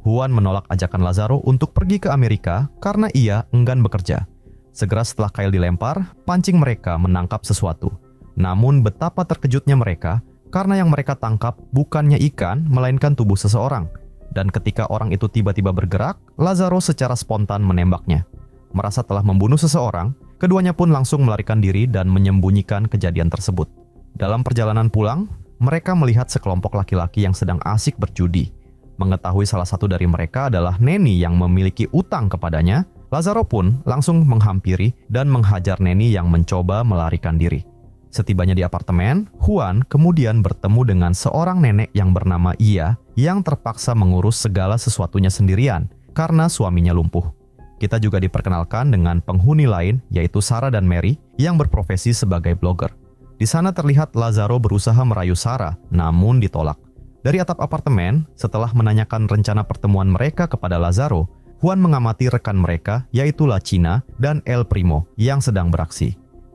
Huan menolak ajakan Lazaro untuk pergi ke Amerika karena ia enggan bekerja. Segera setelah kail dilempar, pancing mereka menangkap sesuatu. Namun betapa terkejutnya mereka karena yang mereka tangkap bukannya ikan, melainkan tubuh seseorang. Dan ketika orang itu tiba-tiba bergerak, Lazaro secara spontan menembaknya. Merasa telah membunuh seseorang, keduanya pun langsung melarikan diri dan menyembunyikan kejadian tersebut. Dalam perjalanan pulang, mereka melihat sekelompok laki-laki yang sedang asik berjudi. Mengetahui salah satu dari mereka adalah Neni yang memiliki utang kepadanya, Lazaro pun langsung menghampiri dan menghajar Neni yang mencoba melarikan diri. Setibanya di apartemen, Huan kemudian bertemu dengan seorang nenek yang bernama Ia yang terpaksa mengurus segala sesuatunya sendirian karena suaminya lumpuh. Kita juga diperkenalkan dengan penghuni lain yaitu Sarah dan Mary yang berprofesi sebagai blogger. Di sana terlihat Lazaro berusaha merayu Sarah, namun ditolak. Dari atap apartemen, setelah menanyakan rencana pertemuan mereka kepada Lazaro, Huan mengamati rekan mereka yaitu La China dan El Primo yang sedang beraksi.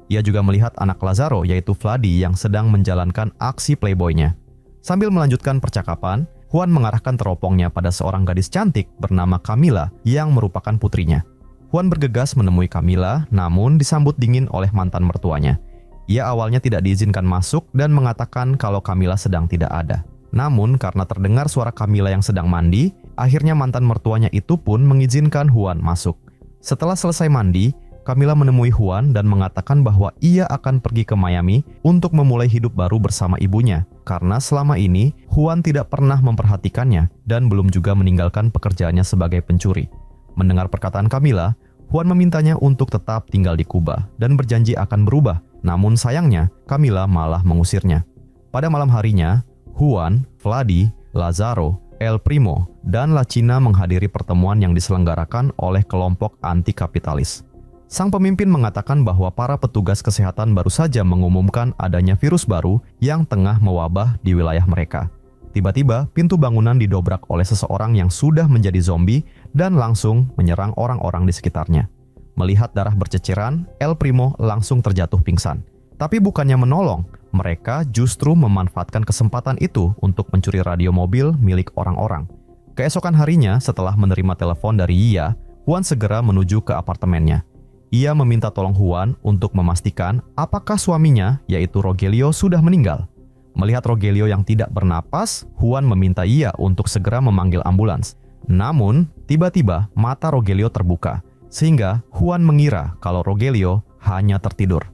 Ia juga melihat anak Lazaro yaitu Vladi yang sedang menjalankan aksi playboy-nya. Sambil melanjutkan percakapan, Huan mengarahkan teropongnya pada seorang gadis cantik bernama Camila yang merupakan putrinya. Huan bergegas menemui Camila, namun disambut dingin oleh mantan mertuanya. Ia awalnya tidak diizinkan masuk dan mengatakan kalau Camila sedang tidak ada. Namun karena terdengar suara Camila yang sedang mandi, akhirnya mantan mertuanya itu pun mengizinkan Huan masuk. Setelah selesai mandi, Camila menemui Huan dan mengatakan bahwa ia akan pergi ke Miami untuk memulai hidup baru bersama ibunya. Karena selama ini, Huan tidak pernah memperhatikannya dan belum juga meninggalkan pekerjaannya sebagai pencuri. Mendengar perkataan Camila, Huan memintanya untuk tetap tinggal di Kuba dan berjanji akan berubah. Namun sayangnya, Camila malah mengusirnya. Pada malam harinya, Huan, Vladi, Lazaro, El Primo, dan La China menghadiri pertemuan yang diselenggarakan oleh kelompok anti-kapitalis. Sang pemimpin mengatakan bahwa para petugas kesehatan baru saja mengumumkan adanya virus baru yang tengah mewabah di wilayah mereka. Tiba-tiba, pintu bangunan didobrak oleh seseorang yang sudah menjadi zombie dan langsung menyerang orang-orang di sekitarnya. Melihat darah berceceran, El Primo langsung terjatuh pingsan. Tapi bukannya menolong, mereka justru memanfaatkan kesempatan itu untuk mencuri radio mobil milik orang-orang. Keesokan harinya, setelah menerima telepon dari Ia, Huan segera menuju ke apartemennya. Ia meminta tolong Huan untuk memastikan apakah suaminya, yaitu Rogelio, sudah meninggal. Melihat Rogelio yang tidak bernapas, Huan meminta Ia untuk segera memanggil ambulans. Namun, tiba-tiba mata Rogelio terbuka, sehingga Huan mengira kalau Rogelio hanya tertidur.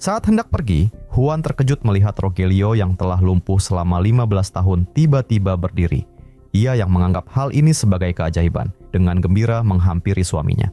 Saat hendak pergi, Huan terkejut melihat Rogelio yang telah lumpuh selama 15 tahun tiba-tiba berdiri. Ia yang menganggap hal ini sebagai keajaiban, dengan gembira menghampiri suaminya.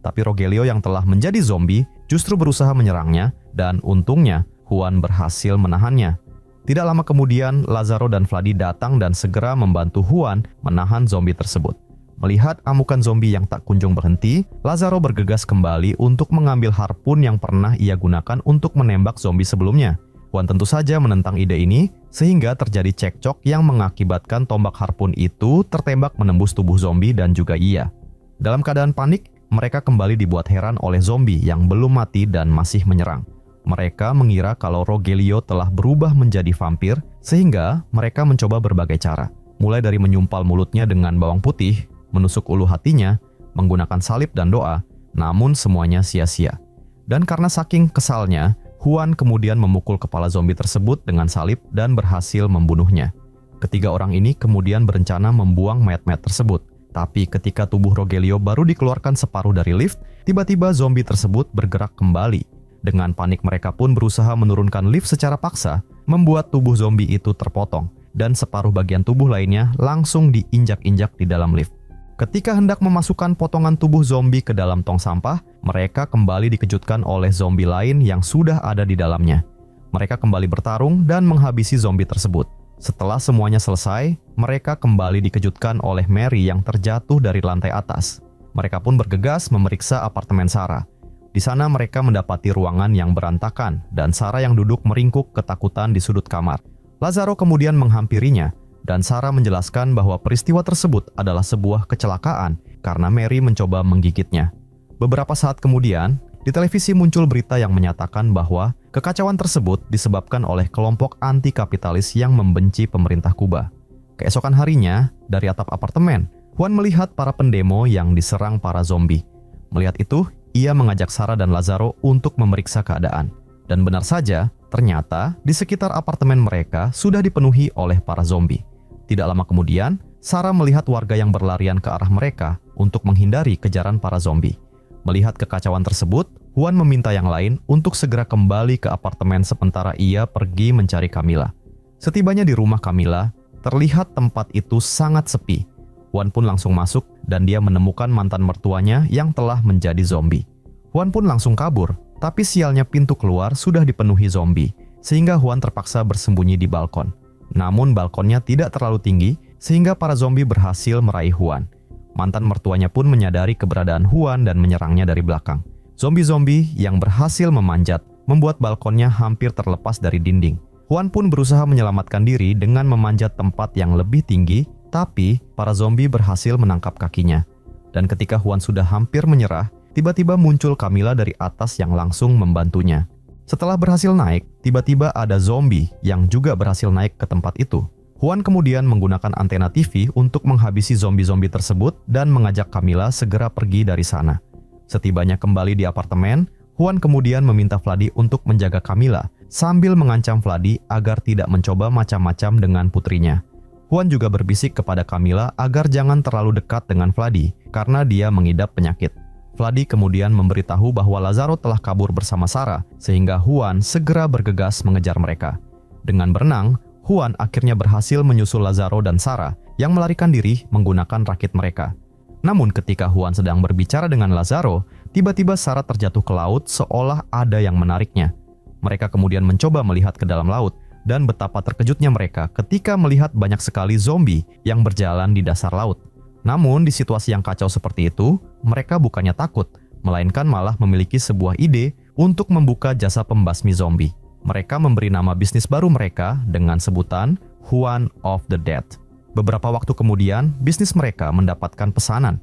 Tapi Rogelio yang telah menjadi zombie justru berusaha menyerangnya, dan untungnya Huan berhasil menahannya. Tidak lama kemudian, Lazaro dan Vladi datang dan segera membantu Huan menahan zombie tersebut. Melihat amukan zombie yang tak kunjung berhenti, Lazaro bergegas kembali untuk mengambil harpun yang pernah ia gunakan untuk menembak zombie sebelumnya. Huan tentu saja menentang ide ini, sehingga terjadi cekcok yang mengakibatkan tombak harpun itu tertembak menembus tubuh zombie dan juga ia. Dalam keadaan panik, mereka kembali dibuat heran oleh zombie yang belum mati dan masih menyerang. Mereka mengira kalau Rogelio telah berubah menjadi vampir, sehingga mereka mencoba berbagai cara. Mulai dari menyumpal mulutnya dengan bawang putih, menusuk ulu hatinya, menggunakan salib dan doa, namun semuanya sia-sia. Dan karena saking kesalnya, Huan kemudian memukul kepala zombie tersebut dengan salib dan berhasil membunuhnya. Ketiga orang ini kemudian berencana membuang mayat-mayat tersebut. Tapi ketika tubuh Rogelio baru dikeluarkan separuh dari lift, tiba-tiba zombie tersebut bergerak kembali. Dengan panik mereka pun berusaha menurunkan lift secara paksa, membuat tubuh zombie itu terpotong, dan separuh bagian tubuh lainnya langsung diinjak-injak di dalam lift. Ketika hendak memasukkan potongan tubuh zombie ke dalam tong sampah, mereka kembali dikejutkan oleh zombie lain yang sudah ada di dalamnya. Mereka kembali bertarung dan menghabisi zombie tersebut. Setelah semuanya selesai, mereka kembali dikejutkan oleh Mary yang terjatuh dari lantai atas. Mereka pun bergegas memeriksa apartemen Sarah. Di sana mereka mendapati ruangan yang berantakan dan Sarah yang duduk meringkuk ketakutan di sudut kamar. Lazaro kemudian menghampirinya dan Sarah menjelaskan bahwa peristiwa tersebut adalah sebuah kecelakaan karena Mary mencoba menggigitnya. Beberapa saat kemudian, di televisi muncul berita yang menyatakan bahwa kekacauan tersebut disebabkan oleh kelompok anti-kapitalis yang membenci pemerintah Kuba. Keesokan harinya, dari atap apartemen, Juan melihat para pendemo yang diserang para zombie. Melihat itu, ia mengajak Sarah dan Lazaro untuk memeriksa keadaan. Dan benar saja, ternyata di sekitar apartemen mereka sudah dipenuhi oleh para zombie. Tidak lama kemudian, Sarah melihat warga yang berlarian ke arah mereka untuk menghindari kejaran para zombie. Melihat kekacauan tersebut, Juan meminta yang lain untuk segera kembali ke apartemen sementara ia pergi mencari Camila. Setibanya di rumah Camila, terlihat tempat itu sangat sepi. Juan pun langsung masuk dan dia menemukan mantan mertuanya yang telah menjadi zombie. Juan pun langsung kabur, tapi sialnya pintu keluar sudah dipenuhi zombie, sehingga Juan terpaksa bersembunyi di balkon. Namun balkonnya tidak terlalu tinggi, sehingga para zombie berhasil meraih Juan. Mantan mertuanya pun menyadari keberadaan Juan dan menyerangnya dari belakang. Zombie-zombie yang berhasil memanjat membuat balkonnya hampir terlepas dari dinding. Juan pun berusaha menyelamatkan diri dengan memanjat tempat yang lebih tinggi, tapi para zombie berhasil menangkap kakinya. Dan ketika Juan sudah hampir menyerah, tiba-tiba muncul Camila dari atas yang langsung membantunya. Setelah berhasil naik, tiba-tiba ada zombie yang juga berhasil naik ke tempat itu. Juan kemudian menggunakan antena TV untuk menghabisi zombie-zombie tersebut dan mengajak Camila segera pergi dari sana. Setibanya kembali di apartemen, Juan kemudian meminta Vladi untuk menjaga Camila sambil mengancam Vladi agar tidak mencoba macam-macam dengan putrinya. Juan juga berbisik kepada Camila agar jangan terlalu dekat dengan Vladi karena dia mengidap penyakit. Vladi kemudian memberitahu bahwa Lazaro telah kabur bersama Sarah sehingga Juan segera bergegas mengejar mereka. Dengan berenang, Juan akhirnya berhasil menyusul Lazaro dan Sarah yang melarikan diri menggunakan rakit mereka. Namun ketika Juan sedang berbicara dengan Lazaro, tiba-tiba Sarah terjatuh ke laut seolah ada yang menariknya. Mereka kemudian mencoba melihat ke dalam laut dan betapa terkejutnya mereka ketika melihat banyak sekali zombie yang berjalan di dasar laut. Namun di situasi yang kacau seperti itu, mereka bukannya takut, melainkan malah memiliki sebuah ide untuk membuka jasa pembasmi zombie. Mereka memberi nama bisnis baru mereka dengan sebutan Juan of the Dead. Beberapa waktu kemudian, bisnis mereka mendapatkan pesanan.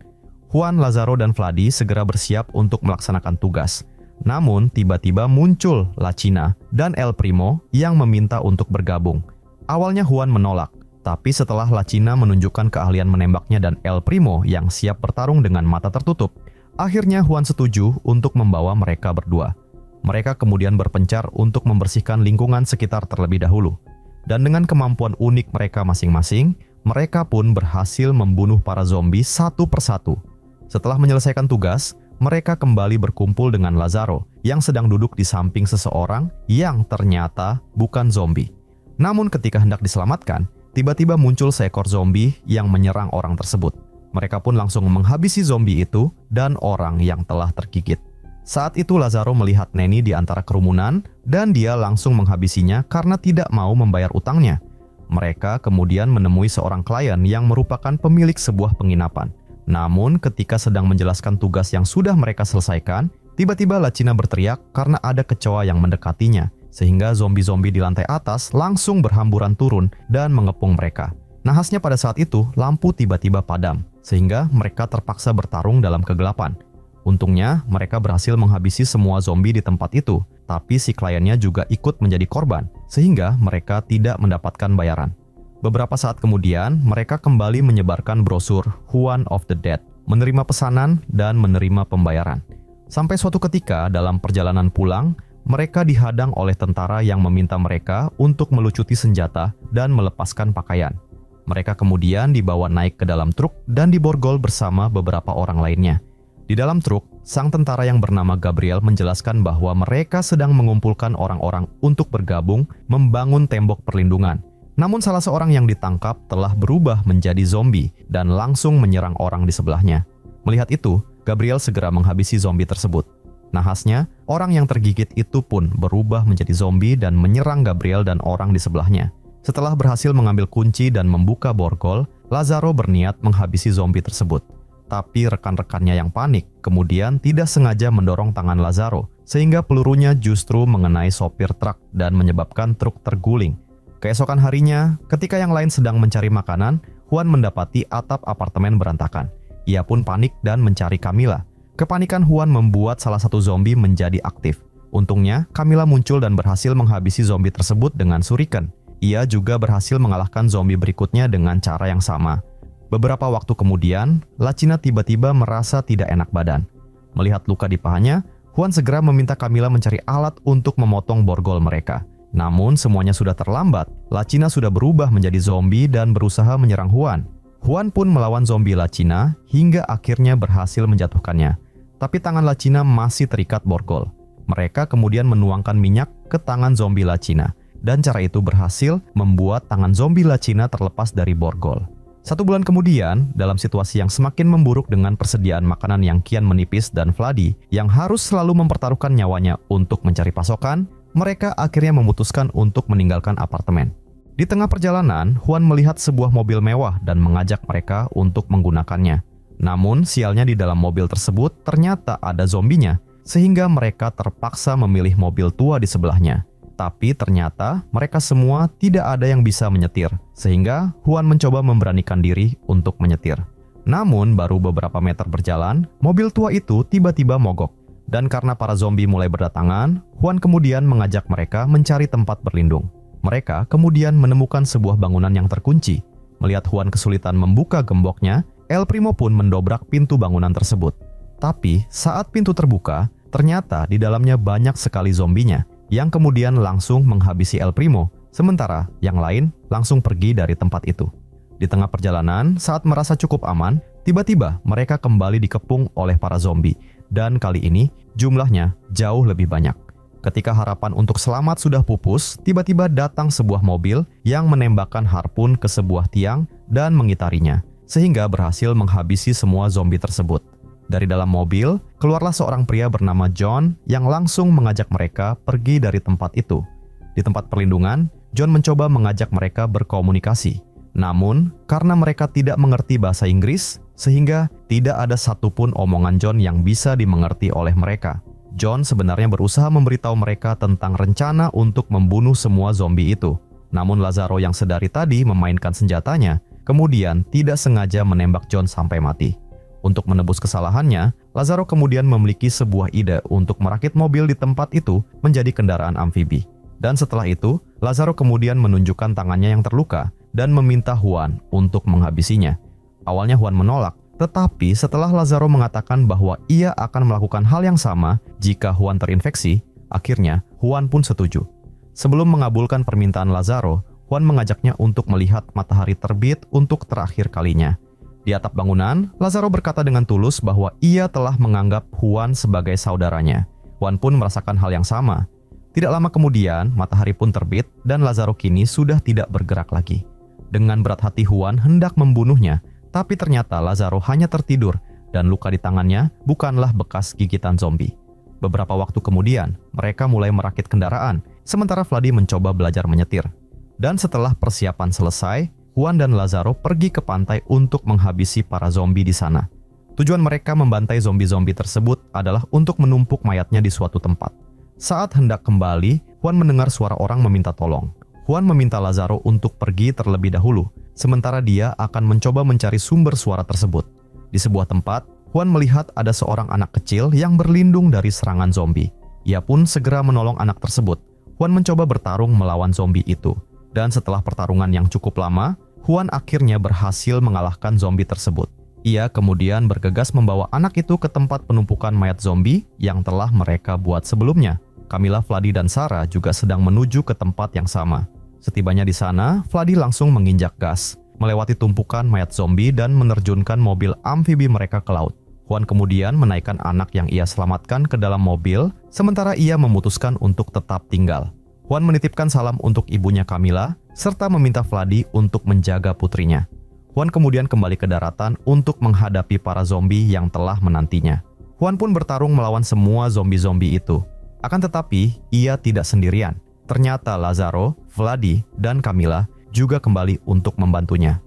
Juan, Lazaro, dan Vladi segera bersiap untuk melaksanakan tugas. Namun, tiba-tiba muncul La China dan El Primo yang meminta untuk bergabung. Awalnya Juan menolak, tapi setelah La China menunjukkan keahlian menembaknya dan El Primo yang siap bertarung dengan mata tertutup, akhirnya Juan setuju untuk membawa mereka berdua. Mereka kemudian berpencar untuk membersihkan lingkungan sekitar terlebih dahulu. Dan dengan kemampuan unik mereka masing-masing, mereka pun berhasil membunuh para zombie satu persatu. Setelah menyelesaikan tugas, mereka kembali berkumpul dengan Lazaro yang sedang duduk di samping seseorang yang ternyata bukan zombie. Namun ketika hendak diselamatkan, tiba-tiba muncul seekor zombie yang menyerang orang tersebut. Mereka pun langsung menghabisi zombie itu dan orang yang telah tergigit. Saat itu Lazaro melihat Neni di antara kerumunan dan dia langsung menghabisinya karena tidak mau membayar utangnya. Mereka kemudian menemui seorang klien yang merupakan pemilik sebuah penginapan. Namun ketika sedang menjelaskan tugas yang sudah mereka selesaikan, tiba-tiba La China berteriak karena ada kecoa yang mendekatinya, sehingga zombie-zombie di lantai atas langsung berhamburan turun dan mengepung mereka. Nahasnya pada saat itu lampu tiba-tiba padam, sehingga mereka terpaksa bertarung dalam kegelapan. Untungnya, mereka berhasil menghabisi semua zombie di tempat itu, tapi si kliennya juga ikut menjadi korban, sehingga mereka tidak mendapatkan bayaran. Beberapa saat kemudian, mereka kembali menyebarkan brosur Juan of the Dead, menerima pesanan dan menerima pembayaran. Sampai suatu ketika dalam perjalanan pulang, mereka dihadang oleh tentara yang meminta mereka untuk melucuti senjata dan melepaskan pakaian. Mereka kemudian dibawa naik ke dalam truk dan diborgol bersama beberapa orang lainnya. Di dalam truk, sang tentara yang bernama Gabriel menjelaskan bahwa mereka sedang mengumpulkan orang-orang untuk bergabung membangun tembok perlindungan. Namun salah seorang yang ditangkap telah berubah menjadi zombie dan langsung menyerang orang di sebelahnya. Melihat itu, Gabriel segera menghabisi zombie tersebut. Nahasnya, orang yang tergigit itu pun berubah menjadi zombie dan menyerang Gabriel dan orang di sebelahnya. Setelah berhasil mengambil kunci dan membuka borgol, Lazaro berniat menghabisi zombie tersebut. Tapi rekan-rekannya yang panik kemudian tidak sengaja mendorong tangan Lazaro, sehingga pelurunya justru mengenai sopir truk dan menyebabkan truk terguling. Keesokan harinya, ketika yang lain sedang mencari makanan, Juan mendapati atap apartemen berantakan. Ia pun panik dan mencari Camila. Kepanikan Juan membuat salah satu zombie menjadi aktif. Untungnya, Camila muncul dan berhasil menghabisi zombie tersebut dengan shuriken. Ia juga berhasil mengalahkan zombie berikutnya dengan cara yang sama. Beberapa waktu kemudian, Lacina tiba-tiba merasa tidak enak badan. Melihat luka di pahanya, Juan segera meminta Camila mencari alat untuk memotong borgol mereka. Namun semuanya sudah terlambat. Lacina sudah berubah menjadi zombie dan berusaha menyerang Juan. Juan pun melawan zombie Lacina hingga akhirnya berhasil menjatuhkannya. Tapi tangan Lacina masih terikat borgol. Mereka kemudian menuangkan minyak ke tangan zombie Lacina. Dan cara itu berhasil membuat tangan zombie Lacina terlepas dari borgol. 1 bulan kemudian, dalam situasi yang semakin memburuk dengan persediaan makanan yang kian menipis dan Vladi yang harus selalu mempertaruhkan nyawanya untuk mencari pasokan, mereka akhirnya memutuskan untuk meninggalkan apartemen. Di tengah perjalanan, Juan melihat sebuah mobil mewah dan mengajak mereka untuk menggunakannya. Namun, sialnya di dalam mobil tersebut ternyata ada zombinya, sehingga mereka terpaksa memilih mobil tua di sebelahnya. Tapi ternyata mereka semua tidak ada yang bisa menyetir, sehingga Juan mencoba memberanikan diri untuk menyetir. Namun baru beberapa meter berjalan, mobil tua itu tiba-tiba mogok. Dan karena para zombie mulai berdatangan, Juan kemudian mengajak mereka mencari tempat berlindung. Mereka kemudian menemukan sebuah bangunan yang terkunci. Melihat Juan kesulitan membuka gemboknya, El Primo pun mendobrak pintu bangunan tersebut. Tapi saat pintu terbuka, ternyata di dalamnya banyak sekali zombinya, yang kemudian langsung menghabisi El Primo, sementara yang lain langsung pergi dari tempat itu. Di tengah perjalanan, saat merasa cukup aman, tiba-tiba mereka kembali dikepung oleh para zombie, dan kali ini jumlahnya jauh lebih banyak. Ketika harapan untuk selamat sudah pupus, tiba-tiba datang sebuah mobil yang menembakkan harpun ke sebuah tiang dan mengitarinya, sehingga berhasil menghabisi semua zombie tersebut. Dari dalam mobil, keluarlah seorang pria bernama John yang langsung mengajak mereka pergi dari tempat itu. Di tempat perlindungan, John mencoba mengajak mereka berkomunikasi. Namun, karena mereka tidak mengerti bahasa Inggris, sehingga tidak ada satupun omongan John yang bisa dimengerti oleh mereka. John sebenarnya berusaha memberitahu mereka tentang rencana untuk membunuh semua zombie itu. Namun Lazaro yang sedari tadi memainkan senjatanya, kemudian tidak sengaja menembak John sampai mati. Untuk menebus kesalahannya, Lazaro kemudian memiliki sebuah ide untuk merakit mobil di tempat itu menjadi kendaraan amfibi. Dan setelah itu, Lazaro kemudian menunjukkan tangannya yang terluka dan meminta Juan untuk menghabisinya. Awalnya Juan menolak, tetapi setelah Lazaro mengatakan bahwa ia akan melakukan hal yang sama jika Juan terinfeksi, akhirnya Juan pun setuju. Sebelum mengabulkan permintaan Lazaro, Juan mengajaknya untuk melihat matahari terbit untuk terakhir kalinya. Di atap bangunan, Lazaro berkata dengan tulus bahwa ia telah menganggap Juan sebagai saudaranya. Juan pun merasakan hal yang sama. Tidak lama kemudian, matahari pun terbit dan Lazaro kini sudah tidak bergerak lagi. Dengan berat hati Juan hendak membunuhnya, tapi ternyata Lazaro hanya tertidur dan luka di tangannya bukanlah bekas gigitan zombie. Beberapa waktu kemudian, mereka mulai merakit kendaraan, sementara Vladi mencoba belajar menyetir. Dan setelah persiapan selesai, Juan dan Lazaro pergi ke pantai untuk menghabisi para zombie di sana. Tujuan mereka membantai zombie-zombie tersebut adalah untuk menumpuk mayatnya di suatu tempat. Saat hendak kembali, Juan mendengar suara orang meminta tolong. Juan meminta Lazaro untuk pergi terlebih dahulu, sementara dia akan mencoba mencari sumber suara tersebut. Di sebuah tempat, Juan melihat ada seorang anak kecil yang berlindung dari serangan zombie. Ia pun segera menolong anak tersebut. Juan mencoba bertarung melawan zombie itu. Dan setelah pertarungan yang cukup lama, Juan akhirnya berhasil mengalahkan zombie tersebut. Ia kemudian bergegas membawa anak itu ke tempat penumpukan mayat zombie yang telah mereka buat sebelumnya. Camilla, Vladi, dan Sarah juga sedang menuju ke tempat yang sama. Setibanya di sana, Vladi langsung menginjak gas, melewati tumpukan mayat zombie dan menerjunkan mobil amfibi mereka ke laut. Juan kemudian menaikkan anak yang ia selamatkan ke dalam mobil, sementara ia memutuskan untuk tetap tinggal. Juan menitipkan salam untuk ibunya Camilla, serta meminta Vladi untuk menjaga putrinya. Juan kemudian kembali ke daratan untuk menghadapi para zombie yang telah menantinya. Juan pun bertarung melawan semua zombie-zombie itu. Akan tetapi, ia tidak sendirian. Ternyata Lazaro, Vladi, dan Camilla juga kembali untuk membantunya.